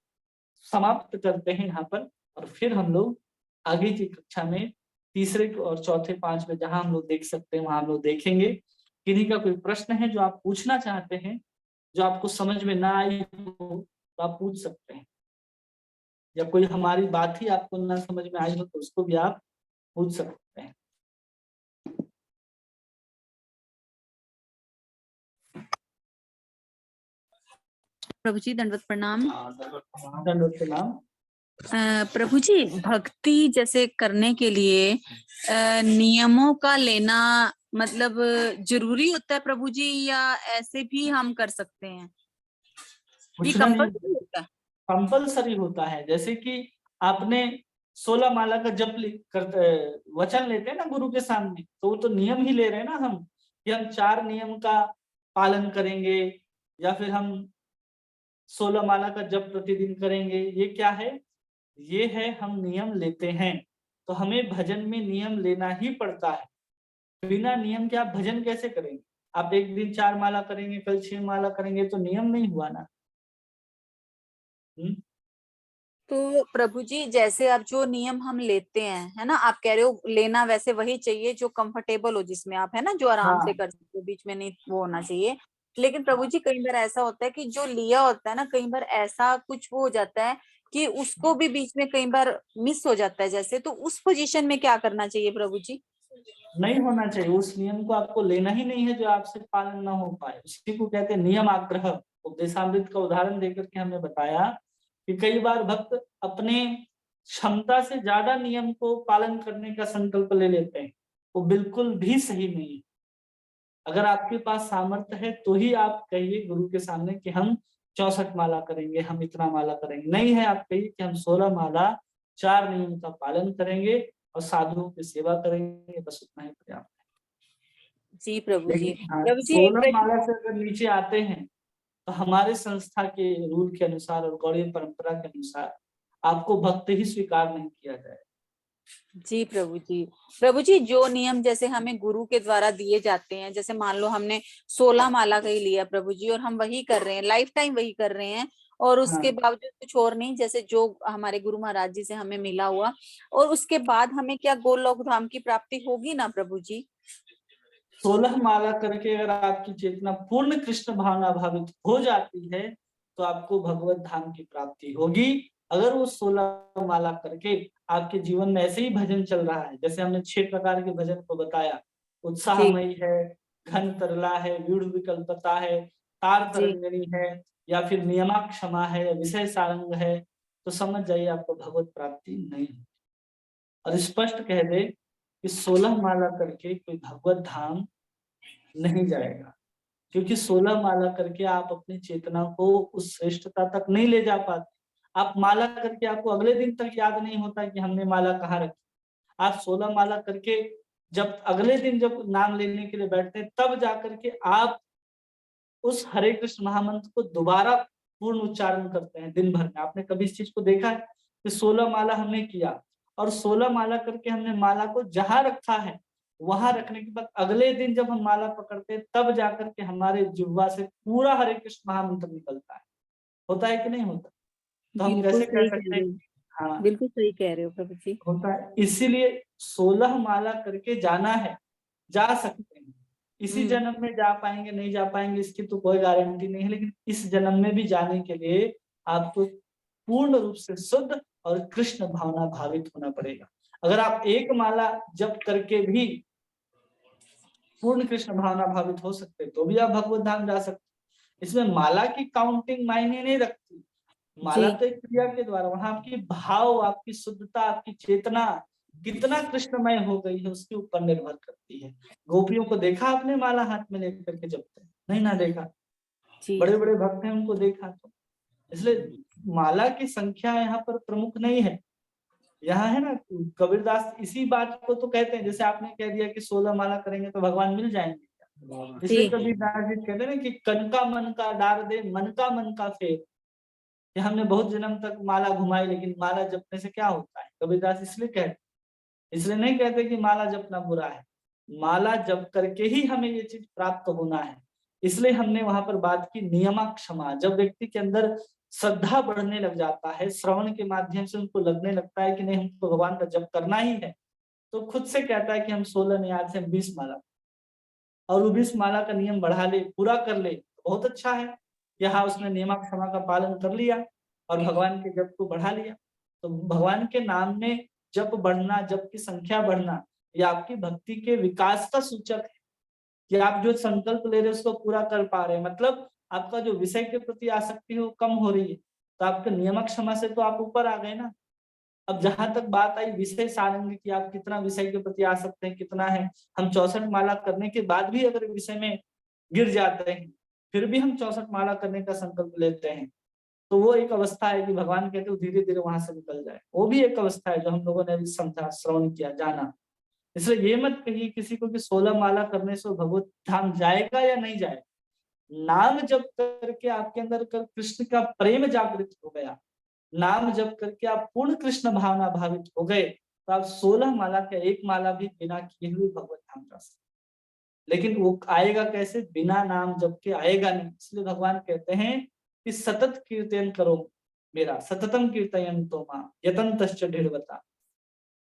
समाप्त करते हैं यहाँ पर, और फिर हम लोग आगे की कक्षा में तीसरे और चौथे 5 में जहां हम लोग देख सकते हैं वहां हम लोग देखेंगे। किन्हीं का कोई प्रश्न है जो आप पूछना चाहते हैं, जो आपको समझ में ना आई हो तो आप पूछ सकते हैं, या कोई हमारी बात ही आपको ना समझ में आई हो तो उसको भी आप पूछ सकते हैं। प्रभु जी दंडवत प्रणाम। दंडवत प्रणाम। प्रभु जी, भक्ति जैसे करने के लिए नियमों का लेना मतलब जरूरी होता है प्रभु जी, या ऐसे भी हम कर सकते हैं? ये कुछ नहीं, कंपल्सरी होता है? कंपल्सरी होता है। जैसे कि आपने 16 माला का जप करते वचन लेते हैं ना गुरु के सामने, तो वो तो नियम ही ले रहे हैं ना हम, कि हम 4 नियम का पालन करेंगे, या फिर हम 16 माला का जप प्रतिदिन करेंगे। ये क्या है? ये है हम नियम लेते हैं। तो हमें भजन में नियम लेना ही पड़ता है। बिना नियम के आप भजन कैसे करेंगे? आप एक दिन 4 माला करेंगे, कल 6 माला करेंगे, तो नियम नहीं हुआ ना। तो प्रभु जी, जैसे अब जो नियम हम लेते हैं, है ना, आप कह रहे हो लेना वैसे वही चाहिए जो कंफर्टेबल हो, जिसमें आप, है ना, जो आराम से हाँ, कर सकते हो, बीच में नहीं वो होना चाहिए। लेकिन प्रभु जी, कई बार ऐसा होता है कि जो लिया होता है ना, कई बार ऐसा कुछ वो हो जाता है कि उसको भी बीच में कई बार मिस हो जाता है, जैसे, तो उस पोजीशन में क्या करना चाहिए प्रभु जी? नहीं होना चाहिए। उस नियम को आपको लेना ही नहीं है जो आपसे पालन ना हो पाए। उसी को कहते हैं नियम आग्रह। उपदेशामृत का उदाहरण देकर के हमने बताया कि कई बार भक्त अपने क्षमता से ज्यादा नियम को पालन करने का संकल्प ले लेते हैं। वो बिल्कुल भी सही नहीं है। अगर आपके पास सामर्थ्य है तो ही आप कहिए गुरु के सामने कि हम 64 माला करेंगे, हम इतना माला करेंगे। नहीं है, आप कहिए कि हम 16 माला 4 नियम का पालन करेंगे और साधुओं की सेवा करेंगे, बस उतना ही पर्याप्त है। जी प्रभु जी। लेकिन हाँ, प्रभु जी, एक 16 प्रश्न। माला से अगर नीचे आते हैं तो हमारे संस्था के रूल के अनुसार और गौड़ीय परंपरा के अनुसार आपको भक्त ही स्वीकार नहीं किया जाए। जी प्रभु जी। प्रभु जी, जो नियम जैसे हमें गुरु के द्वारा दिए जाते हैं, जैसे मान लो हमने 16 माला का ही लिया प्रभु जी, और हम वही कर रहे हैं, लाइफ टाइम वही कर रहे हैं, और उसके हाँ, बावजूद कुछ और नहीं, जैसे जो हमारे गुरु महाराज जी से हमें मिला हुआ, और उसके बाद हमें क्या गोलोक धाम की प्राप्ति होगी ना प्रभु जी? 16 माला करके अगर आपकी चेतना पूर्ण कृष्ण भावना भावित हो जाती है तो आपको भगवत धाम की प्राप्ति होगी। अगर वो 16 माला करके आपके जीवन में ऐसे ही भजन चल रहा है, जैसे हमने 6 प्रकार के भजन को बताया, जी उत्साहमयी है, घन तरला है, व्यूढ़ विकल्पता है, तार जी तरंगिणी है, या फिर नियमाक्षमा है, विषय सारंग है, तो समझ जाइए आपको भगवत प्राप्ति नहीं होगी। और स्पष्ट कह दे कि 16 माला करके कोई भगवत धाम नहीं जाएगा, क्योंकि 16 माला करके आप अपनी चेतना को उस श्रेष्ठता तक नहीं ले जा पाते। आप माला करके आपको अगले दिन तक याद नहीं होता कि हमने माला कहाँ रखी। आप 16 माला करके जब अगले दिन जब नाम लेने के लिए बैठते हैं, तब जाकर के आप उस हरे कृष्ण महामंत्र को दोबारा पूर्ण उच्चारण करते हैं दिन भर में। आपने कभी इस चीज को देखा है कि 16 माला हमने किया और 16 माला करके हमने माला को जहां रखा है वहां रखने के बाद अगले दिन जब हम माला पकड़ते हैं तब जाकर के हमारे जिह्वा से पूरा हरे कृष्ण महामंत्र निकलता है। होता है कि नहीं होता? तो हम बिल्कुल कैसे कह सही कह सकते रहे हैं? हो, हाँ, बिल्कुल सही कह रहे हो प्रभु जी। होता है। इसीलिए 16 माला करके जाना है, जा सकते हैं। इसी हम्म। जन्म में जा पाएंगे नहीं जा पाएंगे इसकी तो कोई गारंटी नहीं है, लेकिन इस जन्म में भी जाने के लिए आपको पूर्ण रूप से शुद्ध और कृष्ण भावना भावित होना पड़ेगा। अगर आप एक माला जप करके भी पूर्ण कृष्ण भावना भावित हो सकते तो भी आप भगवत धाम जा सकते। इसमें माला की काउंटिंग मायने नहीं रखती। जी माला तो एक क्रिया के द्वारा, वहां आपकी भाव, आपकी शुद्धता, आपकी चेतना कितना कृष्णमय हो गई है उसके ऊपर निर्भर करती है। गोपियों को देखा आपने माला हाथ में लेकर के जपते? नहीं ना देखा। जी बड़े बड़े भक्त हैं उनको देखा। तो इसलिए माला की संख्या यहाँ पर प्रमुख नहीं है। यहाँ है ना, कबीरदास इसी बात को तो कहते हैं, जैसे आपने कह दिया कि 16 माला करेंगे तो भगवान मिल जाएंगे। जी इसलिए कबीरदास जी कहते हैं ना कि कन का मन का डार दे, मन का फेर। कि हमने बहुत जन्म तक माला घुमाई लेकिन माला जपने से क्या होता है? कबीरदास इसलिए कहते, इसलिए नहीं कहते कि माला जपना बुरा है। माला जप करके ही हमें ये चीज प्राप्त होना है। इसलिए हमने वहां पर बात की नियमाक्षमा। जब व्यक्ति के अंदर श्रद्धा बढ़ने लग जाता है, श्रवण के माध्यम से उनको लगने लगता है कि नहीं हमको भगवान का जप करना ही है, तो खुद से कहता है कि हम 16 नहीं, आज से हम 20 माला, और वो 20 माला का नियम बढ़ा ले, पूरा कर ले, बहुत अच्छा है। यहाँ उसने नियमाक्षमा का पालन कर लिया और भगवान के जप को बढ़ा लिया। तो भगवान के नाम में जप बढ़ना, जप की संख्या बढ़ना, ये आपकी भक्ति के विकास का सूचक है कि आप जो संकल्प ले रहे हो उसको पूरा कर पा रहे हैं। मतलब आपका जो विषय के प्रति आसक्ति है वो कम हो रही है, तो आपके नियमक क्षमा से तो आप ऊपर आ गए ना। अब जहां तक बात आई विषय सारंग की, आप कितना विषय के प्रति आसक्त हैं, कितना है, हम 64 माला करने के बाद भी अगर विषय में गिर जाते हैं, फिर भी हम 64 माला करने का संकल्प लेते हैं, तो वो एक अवस्था है कि भगवान कहते हैं धीरे धीरे वहां से निकल जाए। वो भी एक अवस्था है जो हम लोगों ने अभी समझा, श्रवण किया, जाना। इसलिए ये मत कहिए किसी को कि 16 माला करने से भगवत धाम जाएगा या नहीं जाएगा। नाम जप करके आपके अंदर कृष्ण का प्रेम जागृत हो गया, नाम जप करके आप पूर्ण कृष्ण भावना भावित हो गए, तो आप 16 माला के एक माला भी बिना किए हुए भगवत धाम जा सकते। लेकिन वो आएगा कैसे? बिना नाम जप के आएगा नहीं। इसलिए भगवान कहते हैं कि सतत कीर्तन करो मेरा, सततम कीर्तयन्तो मां यतन्तश्च दृढ़वता।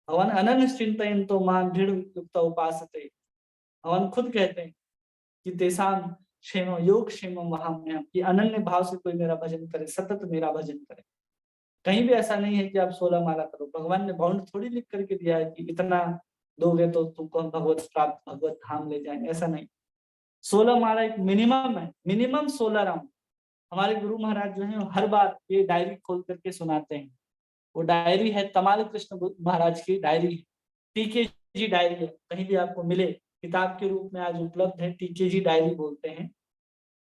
भगवान अनन्य चिंतयन्तो मां दृढ़ युक्त उपासते। भगवान खुद कहते हैं कि तेसाम क्षेम योग क्षेम वहाम्यहम्, कि अनन्य भाव से कोई मेरा भजन करे, सतत मेरा भजन करे। कहीं भी ऐसा नहीं है कि आप 16 माला करो। भगवान ने बाउंड थोड़ी लिख करके दिया है कि इतना दोगे तो तुमको हम भगवत प्राप्त, भगवत धाम ले जाएंगे, ऐसा नहीं। 16 माला एक मिनिमम है, मिनिमम 16 राउंड। हमारे गुरु महाराज जो है हर बार ये डायरी खोल करके सुनाते हैं। वो डायरी है तमाल कृष्ण महाराज की डायरी है, टीके जी डायरी है, कहीं भी आपको मिले किताब के रूप में आज उपलब्ध है, टीके जी डायरी बोलते हैं।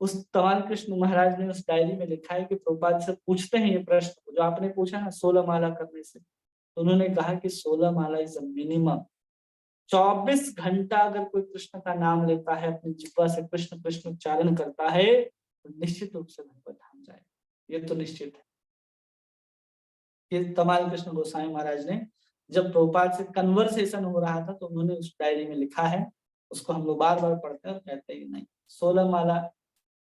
उस तमाल कृष्ण महाराज ने उस डायरी में लिखा है कि प्रभुपाद से पूछते हैं ये प्रश्न जो आपने पूछा ना 16 माला करने से, तो उन्होंने कहा कि 16 माला इज मिनिमम। 24 घंटा अगर कोई कृष्ण का नाम लेता है, अपनी जिह्वा से कृष्ण कृष्ण उच्चारण करता है, तो निश्चित रूप से भगवत धाम जाएगा, ये तो निश्चित है। ये तमाल कृष्ण गोसाई महाराज ने जब प्रभुपाद से कन्वर्सेशन हो रहा था तो उन्होंने उस डायरी में लिखा है, उसको हम लोग बार बार पढ़ते हैं और कहते हैं नहीं, 16 माला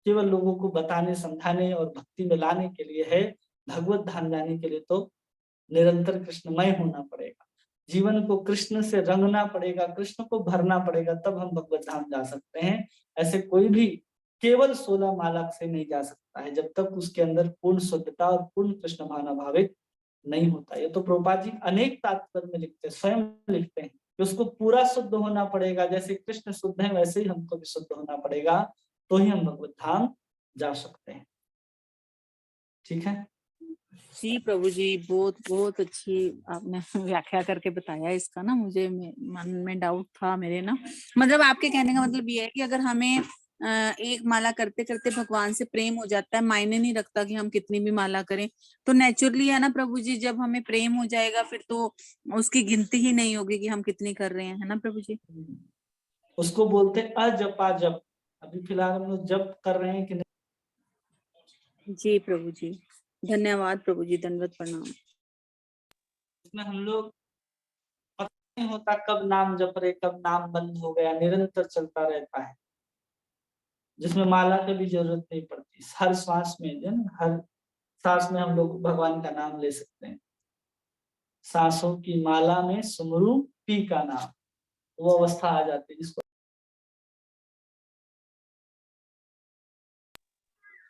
केवल लोगों को बताने, समझाने और भक्ति में लाने के लिए है। भगवत धाम जाने के लिए तो निरंतर कृष्णमय होना पड़ेगा, जीवन को कृष्ण से रंगना पड़ेगा, कृष्ण को भरना पड़ेगा, तब हम भगवत धाम जा सकते हैं। ऐसे कोई भी केवल 16 माला से नहीं जा सकता है जब तक उसके अंदर पूर्ण शुद्धता और पूर्ण कृष्ण भावना भावित नहीं होता। ये तो प्रभुपाद जी अनेक तात्पर्य में लिखते हैं, स्वयं लिखते हैं कि उसको पूरा शुद्ध होना पड़ेगा, जैसे कृष्ण शुद्ध है वैसे ही हमको भी शुद्ध होना पड़ेगा, तो ही हम भगवत धाम जा सकते हैं। ठीक है जी प्रभु जी, बहुत बहुत अच्छी आपने व्याख्या करके बताया इसका ना। मुझे मन में डाउट था मेरे ना, मतलब आपके कहने का मतलब ये है कि अगर हमें एक माला करते करते भगवान से प्रेम हो जाता है, मायने नहीं रखता कि हम कितनी भी माला करें, तो नेचुरली है ना प्रभु जी, जब हमें प्रेम हो जाएगा फिर तो उसकी गिनती ही नहीं होगी कि हम कितनी कर रहे हैं, है ना प्रभु जी। उसको बोलते हैं अजपा जप। अभी फिलहाल हम लोग जप कर रहे हैं कि नहीं? जी प्रभु जी, धन्यवाद प्रभु जी, दंडवत प्रणाम। इसमें हम लोग पता नहीं होता कब नाम जप रहे, कब नाम बंद हो गया, निरंतर चलता रहता है, जिसमें माला की भी जरूरत नहीं पड़ती। हर श्वास में जो है, हर सांस में हम लोग भगवान का नाम ले सकते हैं। सांसों की माला में सुमरू पी का नाम, वो अवस्था आ जाती है जिसको।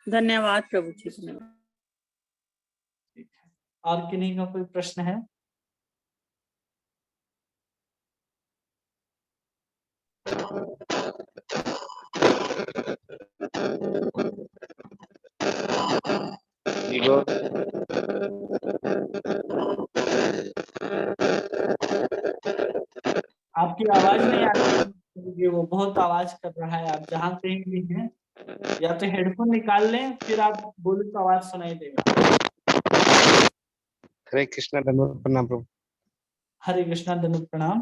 धन्यवाद प्रभु जी, धन्यवाद। और किन्हीं का कोई प्रश्न है? आपकी आवाज नहीं आ रही, वो बहुत आवाज कर रहा है। आप जहाँ कहीं भी हैं, या तो हेडफोन निकाल लें, फिर आप बोले तो आवाज सुनाई देगा। हरे कृष्णा, धन्यवाद, प्रणाम प्रभु। हरे कृष्णा, धन्यवाद, प्रणाम।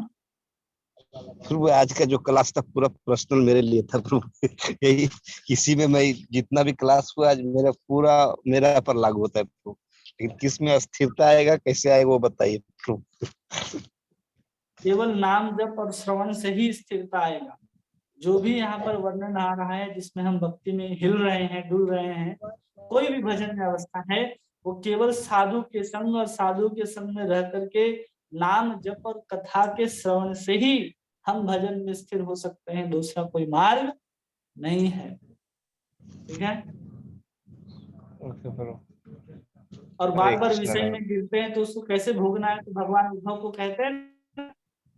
प्रभु आज का जो क्लास था पूरा पर्सनल मेरे लिए था प्रभु। यही इसी में मैं जितना भी क्लास हुआ आज मेरा पर लागू होता है प्रभु। लेकिन किस में स्थिरता आएगा, कैसे आएगा वो बताइए प्रभु। केवल नाम जप और श्रवण से ही स्थिरता आएगा। जो भी यहाँ पर वर्णन आ रहा है, जिसमें हम भक्ति में हिल रहे हैं, डुल रहे हैं, कोई भी भजन में अवस्था है, वो केवल साधु के संग और साधु के संग में रह करके नाम जप और कथा के श्रवण से ही हम भजन में स्थिर हो सकते हैं। दूसरा कोई मार्ग नहीं है। ठीक है। और बार बार विषय में गिरते हैं तो उसको कैसे भोगना है? तो भगवान उद्धव को कहते हैं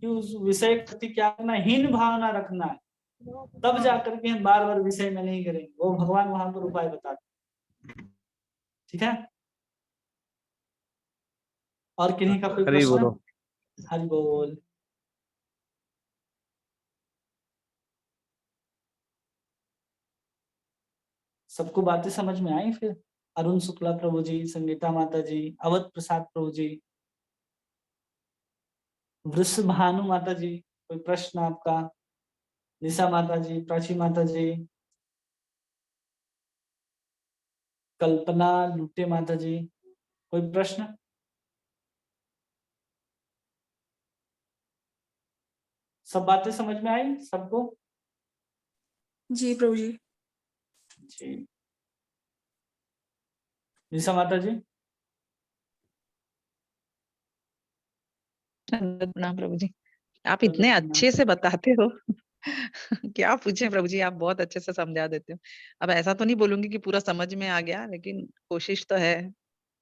कि उस विषय के प्रति क्या करना, हीन भावना रखना है। तब जाकर के हम बार बार विषय में नहीं करेंगे, वो भगवान वहां पर उपाय बताते। ठीक है, और किन्हीं का कोई हरि प्रश्न? बोलो। हरि बोल। सबको बातें समझ में आई फिर? अरुण शुक्ला प्रभु जी, संगीता माता जी, अवध प्रसाद प्रभु जी, वृष भानु माता जी, कोई प्रश्न आपका? निशा माता जी, प्राची माता जी, कल्पना लुटे माता जी, कोई प्रश्न? सब बातें समझ में आई सबको? जी प्रभु जी। जी। निशा माता जी। प्रणाम प्रभु जी, आप इतने अच्छे से बताते हो क्या पूछे प्रभु जी, आप बहुत अच्छे से समझा देते हो। अब ऐसा तो नहीं बोलूंगी कि पूरा समझ में आ गया, लेकिन कोशिश तो है।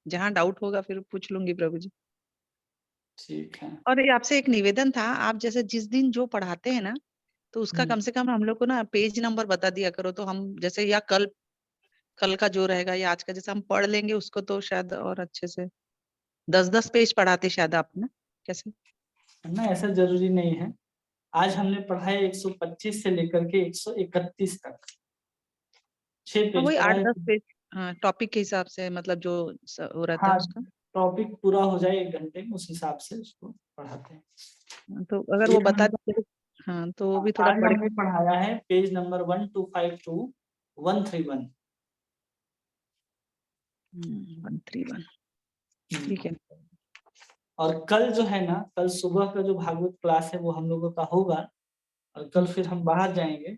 जहाँ डाउट होगा फिर पूछ लूंगी प्रभु जी। ठीक है। और ये आपसे एक निवेदन था, आप जैसे जिस दिन जो पढ़ाते हैं ना, तो उसका कम से कम हम लोग को ना पेज नंबर बता दिया करो, तो हम जैसे या कल का जो रहेगा या आज का जैसे हम पढ़ लेंगे उसको, तो शायद और अच्छे से 10-10 पेज पढ़ाते शायद आप ना, कैसे? ना ऐसा जरूरी नहीं है। आज हमने पढ़ा है 125 से लेकर के 131 तक, 6 पेज वही पढ़ा है। 8-10 पेज, हाँ, टॉपिक के हिसाब से, मतलब जो वो रहता है हाँ, उसका। टॉपिक पूरा हो जाए 1 घंटे में, उस हिसाब से उसको पढ़ाते हैं। तो अगर ये वो बता हम देते तो, हाँ, तो वो भी थोड़ा आज पढ़ हमने के। पढ़ाया है पेज नंबर 1252 131। 131, ठीक है। और कल जो है ना, कल सुबह का जो भागवत क्लास है वो हम लोगों का होगा, और कल फिर हम बाहर जाएंगे।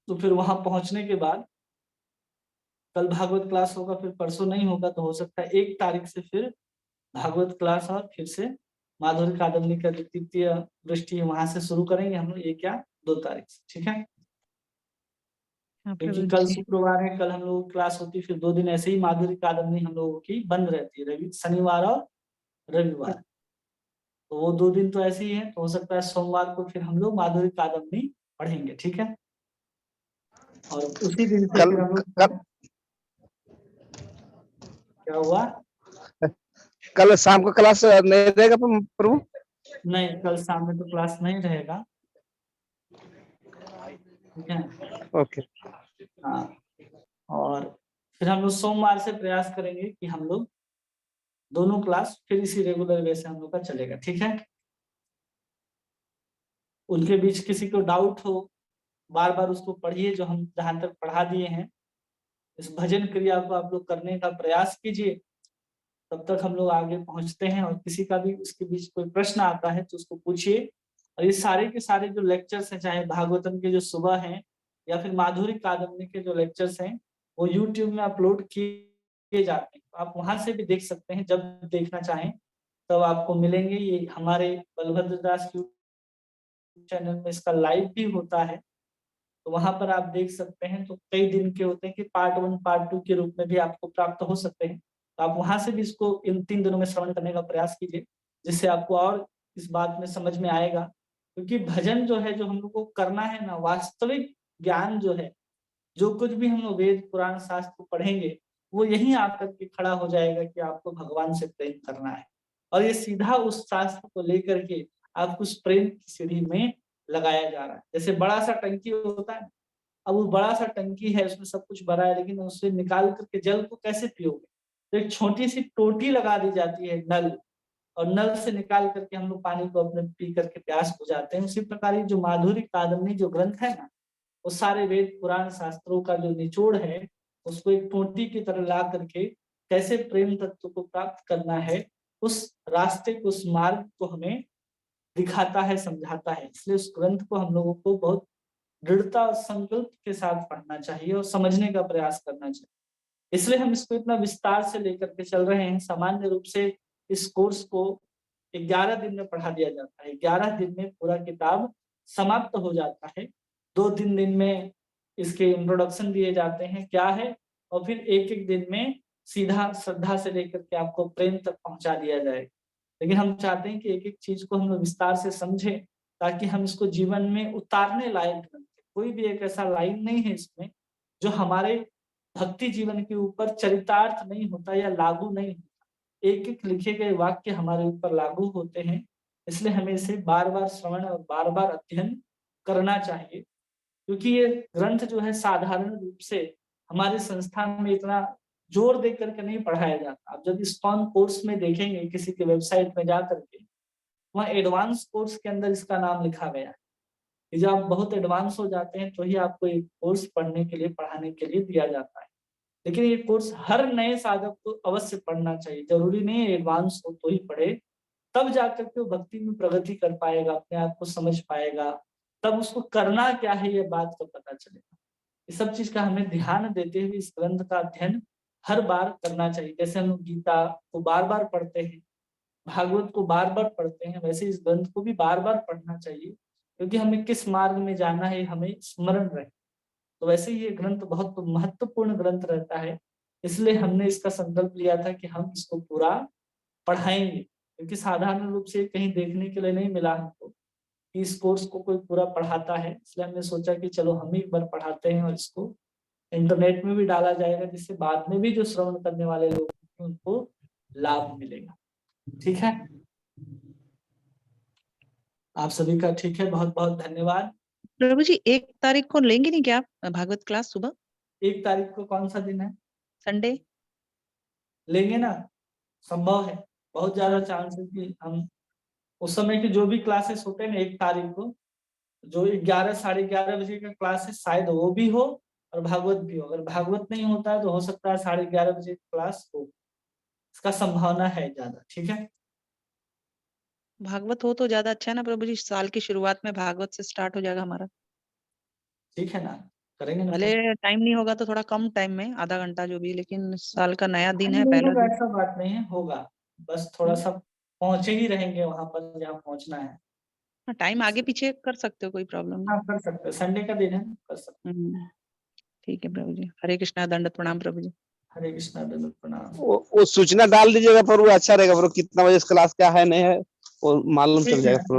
तो फिर वहां पहुंचने के बाद कल भागवत क्लास होगा, फिर परसों नहीं होगा, तो हो सकता है 1 तारीख से फिर भागवत क्लास और फिर से माधुरी कादम्बरी का जो तृतीय दृष्टि है वहां से शुरू करेंगे हम लोग, 1 या 2 तारीख से। ठीक है, हाँ क्योंकि प्रभु कल जी। शुक्रवार है, कल हम लोग क्लास होती, फिर 2 दिन ऐसे ही माधुरी कादम्बरी हम लोगों की बंद रहती है, रवि शनिवार और रविवार। तो वो 2 दिन तो ऐसे ही है, तो हो सकता है सोमवार को फिर हम लोग माधुरी कादम्बरी पढ़ेंगे। ठीक है, और उसी दिन से कल फिर हम लोग कल क्या हुआ? कल शाम को क्लास नहीं रहेगा प्रभु? नहीं, कल शाम में तो क्लास नहीं रहेगा। ठीक है, ओके। हाँ। और फिर हम लोग सोमवार से प्रयास करेंगे कि हम लोग दोनों क्लास फिर इसी रेगुलर वे से हम लोग का चलेगा। ठीक है, उनके बीच किसी को डाउट हो, बार बार उसको पढ़िए जो हम जहां तक पढ़ा दिए हैं। इस भजन क्रिया को आप लोग करने का प्रयास कीजिए, तब तक हम लोग आगे पहुंचते हैं। और किसी का भी इसके बीच कोई प्रश्न आता है तो उसको पूछिए। और ये सारे के सारे जो लेक्चर्स हैं, चाहे भागवतम के जो सुबह हैं या फिर माधुरी कादम्बरी के जो लेक्चर्स हैं, वो यूट्यूब में अपलोड किए जाते हैं। आप वहां से भी देख सकते हैं, जब देखना चाहें तब आपको मिलेंगे। ये हमारे बलभद्र दास चैनल में इसका लाइव भी होता है, तो वहां पर आप देख सकते हैं। तो कई दिन के होते हैं कि पार्ट 1 पार्ट 2 के रूप में भी आपको प्राप्त हो सकते हैं। तो आप वहां से भी इसको इन 3 दिनों में श्रवण करने का प्रयास कीजिए, जिससे आपको और इस बात में समझ में आएगा। क्योंकि भजन जो है, जो हम लोग को करना है ना, वास्तविक ज्ञान जो है, जो कुछ भी हम लोग वेद पुराण शास्त्र पढ़ेंगे, वो यहीं आकर के खड़ा हो जाएगा कि आपको भगवान से प्रेम करना है। और ये सीधा उस शास्त्र को लेकर के आपको उस प्रेम की सीढ़ी में लगाया जा रहा है। जैसे बड़ा सा टंकी होता है, अब वो बड़ा सा टंकी है, उसमें सब कुछ भरा है, लेकिन उससे निकाल करके जल को कैसे पियोगे? तो एक छोटी सी टोटी लगा दी जाती है, नल, और नल से निकाल करके हम लोग पानी को अपने पी करके प्यास बुझाते हैं। उसी प्रकार जो माधुरी कादम्बरी जो ग्रंथ है ना, वो सारे वेद पुराण शास्त्रों का जो निचोड़ है, उसको एक टोटी की तरह ला करके कैसे प्रेम तत्व को प्राप्त करना है, उस रास्ते को, उस मार्ग को हमें दिखाता है, समझाता है। इसलिए उस ग्रंथ को हम लोगों को बहुत दृढ़ता और संकल्प के साथ पढ़ना चाहिए और समझने का प्रयास करना चाहिए। इसलिए हम इसको इतना विस्तार से लेकर के चल रहे हैं। सामान्य रूप से इस कोर्स को 11 दिन में पढ़ा दिया जाता है। 11 दिन में पूरा किताब समाप्त हो जाता है। 2-3 दिन में इसके इंट्रोडक्शन दिए जाते हैं क्या है, और फिर एक-एक दिन में सीधा श्रद्धा से लेकर के आपको प्रेम तक पहुंचा दिया जाएगा। लेकिन हम चाहते हैं कि एक-एक चीज को हम लोग विस्तार से समझें, ताकि हम इसको जीवन में उतारने लायक ग्रंथ है। कोई भी एक ऐसा लाइन नहीं है इसमें जो हमारे भक्ति जीवन के ऊपर चरितार्थ नहीं होता या लागू नहीं होता। एक एक लिखे गए वाक्य हमारे ऊपर लागू होते हैं, इसलिए हमें इसे बार बार श्रवण और बार बार अध्ययन करना चाहिए, क्योंकि ये ग्रंथ जो है साधारण रूप से हमारे संस्थान में इतना जोर दे करके नहीं पढ़ाया जाता। आप जब इस्कॉन कोर्स में देखेंगे किसी के वेबसाइट में जा करके, वहाँ एडवांस कोर्स के अंदर इसका नाम लिखा गया है कि जब आप बहुत एडवांस हो जाते हैं तो ही आपको एक कोर्स पढ़ने के लिए पढ़ाने के लिए दिया जाता है। लेकिन ये कोर्स हर नए साधक को अवश्य पढ़ना चाहिए। जरूरी नहीं है एडवांस हो तो ही पढ़े, तब जाकर के वो भक्ति में प्रगति कर पाएगा, अपने आप को समझ पाएगा, तब उसको करना क्या है ये बात का पता चलेगा। इस सब चीज का हमें ध्यान देते हुए इस ग्रंथ का अध्ययन हर बार करना चाहिए। जैसे हम गीता को बार बार पढ़ते हैं, भागवत को बार बार पढ़ते हैं, वैसे इस ग्रंथ को भी बार बार पढ़ना चाहिए, क्योंकि हमें किस मार्ग में जाना है हमें स्मरण रहे। तो वैसे ही ये ग्रंथ बहुत महत्वपूर्ण ग्रंथ रहता है, इसलिए हमने इसका संकल्प लिया था कि हम इसको पूरा पढ़ाएंगे, क्योंकि साधारण रूप से कहीं देखने के लिए नहीं मिला हमको कि इस कोर्स को कोई पूरा पढ़ाता है। इसलिए हमने सोचा कि चलो हम ही एक बार पढ़ाते हैं और इसको इंटरनेट में भी डाला जाएगा, जिससे बाद में भी जो श्रवण करने वाले लोग हैं उनको लाभ मिलेगा। ठीक है, आप सभी का ठीक है, बहुत बहुत धन्यवाद। प्रभु जी 1 तारीख को लेंगे नहीं क्या आप भागवत क्लास सुबह? 1 तारीख को कौन सा दिन है? संडे। लेंगे ना, संभव है, बहुत ज्यादा चांस है कि हम उस समय की जो भी क्लासेस होते हैं ना 1 तारीख को, जो 11 साढ़े 11 बजे का क्लास है शायद वो भी हो और भागवत भी हो। अगर भागवत नहीं होता है तो हो सकता है 11:30 बजे क्लास हो, इसका संभावना है ज्यादा। ठीक है, भागवत हो तो ज्यादा अच्छा है ना प्रभु जी, साल की शुरुआत में भागवत से स्टार्ट हो जाएगा हमारा। ठीक है ना, करेंगे ना। भले टाइम नहीं होगा तो थोड़ा कम टाइम में, आधा घंटा जो भी, लेकिन साल का नया दिन नहीं है, पहला होगा, दिन। ऐसा बात नहीं है, होगा, बस थोड़ा सा पहुंचे ही रहेंगे वहां पर जहाँ पहुंचना है। हाँ, टाइम आगे पीछे कर सकते हो, कोई प्रॉब्लम नहीं। हाँ कर सकते, संडे का दिन है, कर सकते। ठीक है प्रभु जी, हरे कृष्णा, दंडवत प्रणाम प्रभु जी। हरे कृष्णा, दंडवत प्रणाम। वो सूचना डाल दीजिएगा पर वो अच्छा रहेगा, पर कितना बजे क्लास क्या है नहीं है वो मालूम चल जाएगा।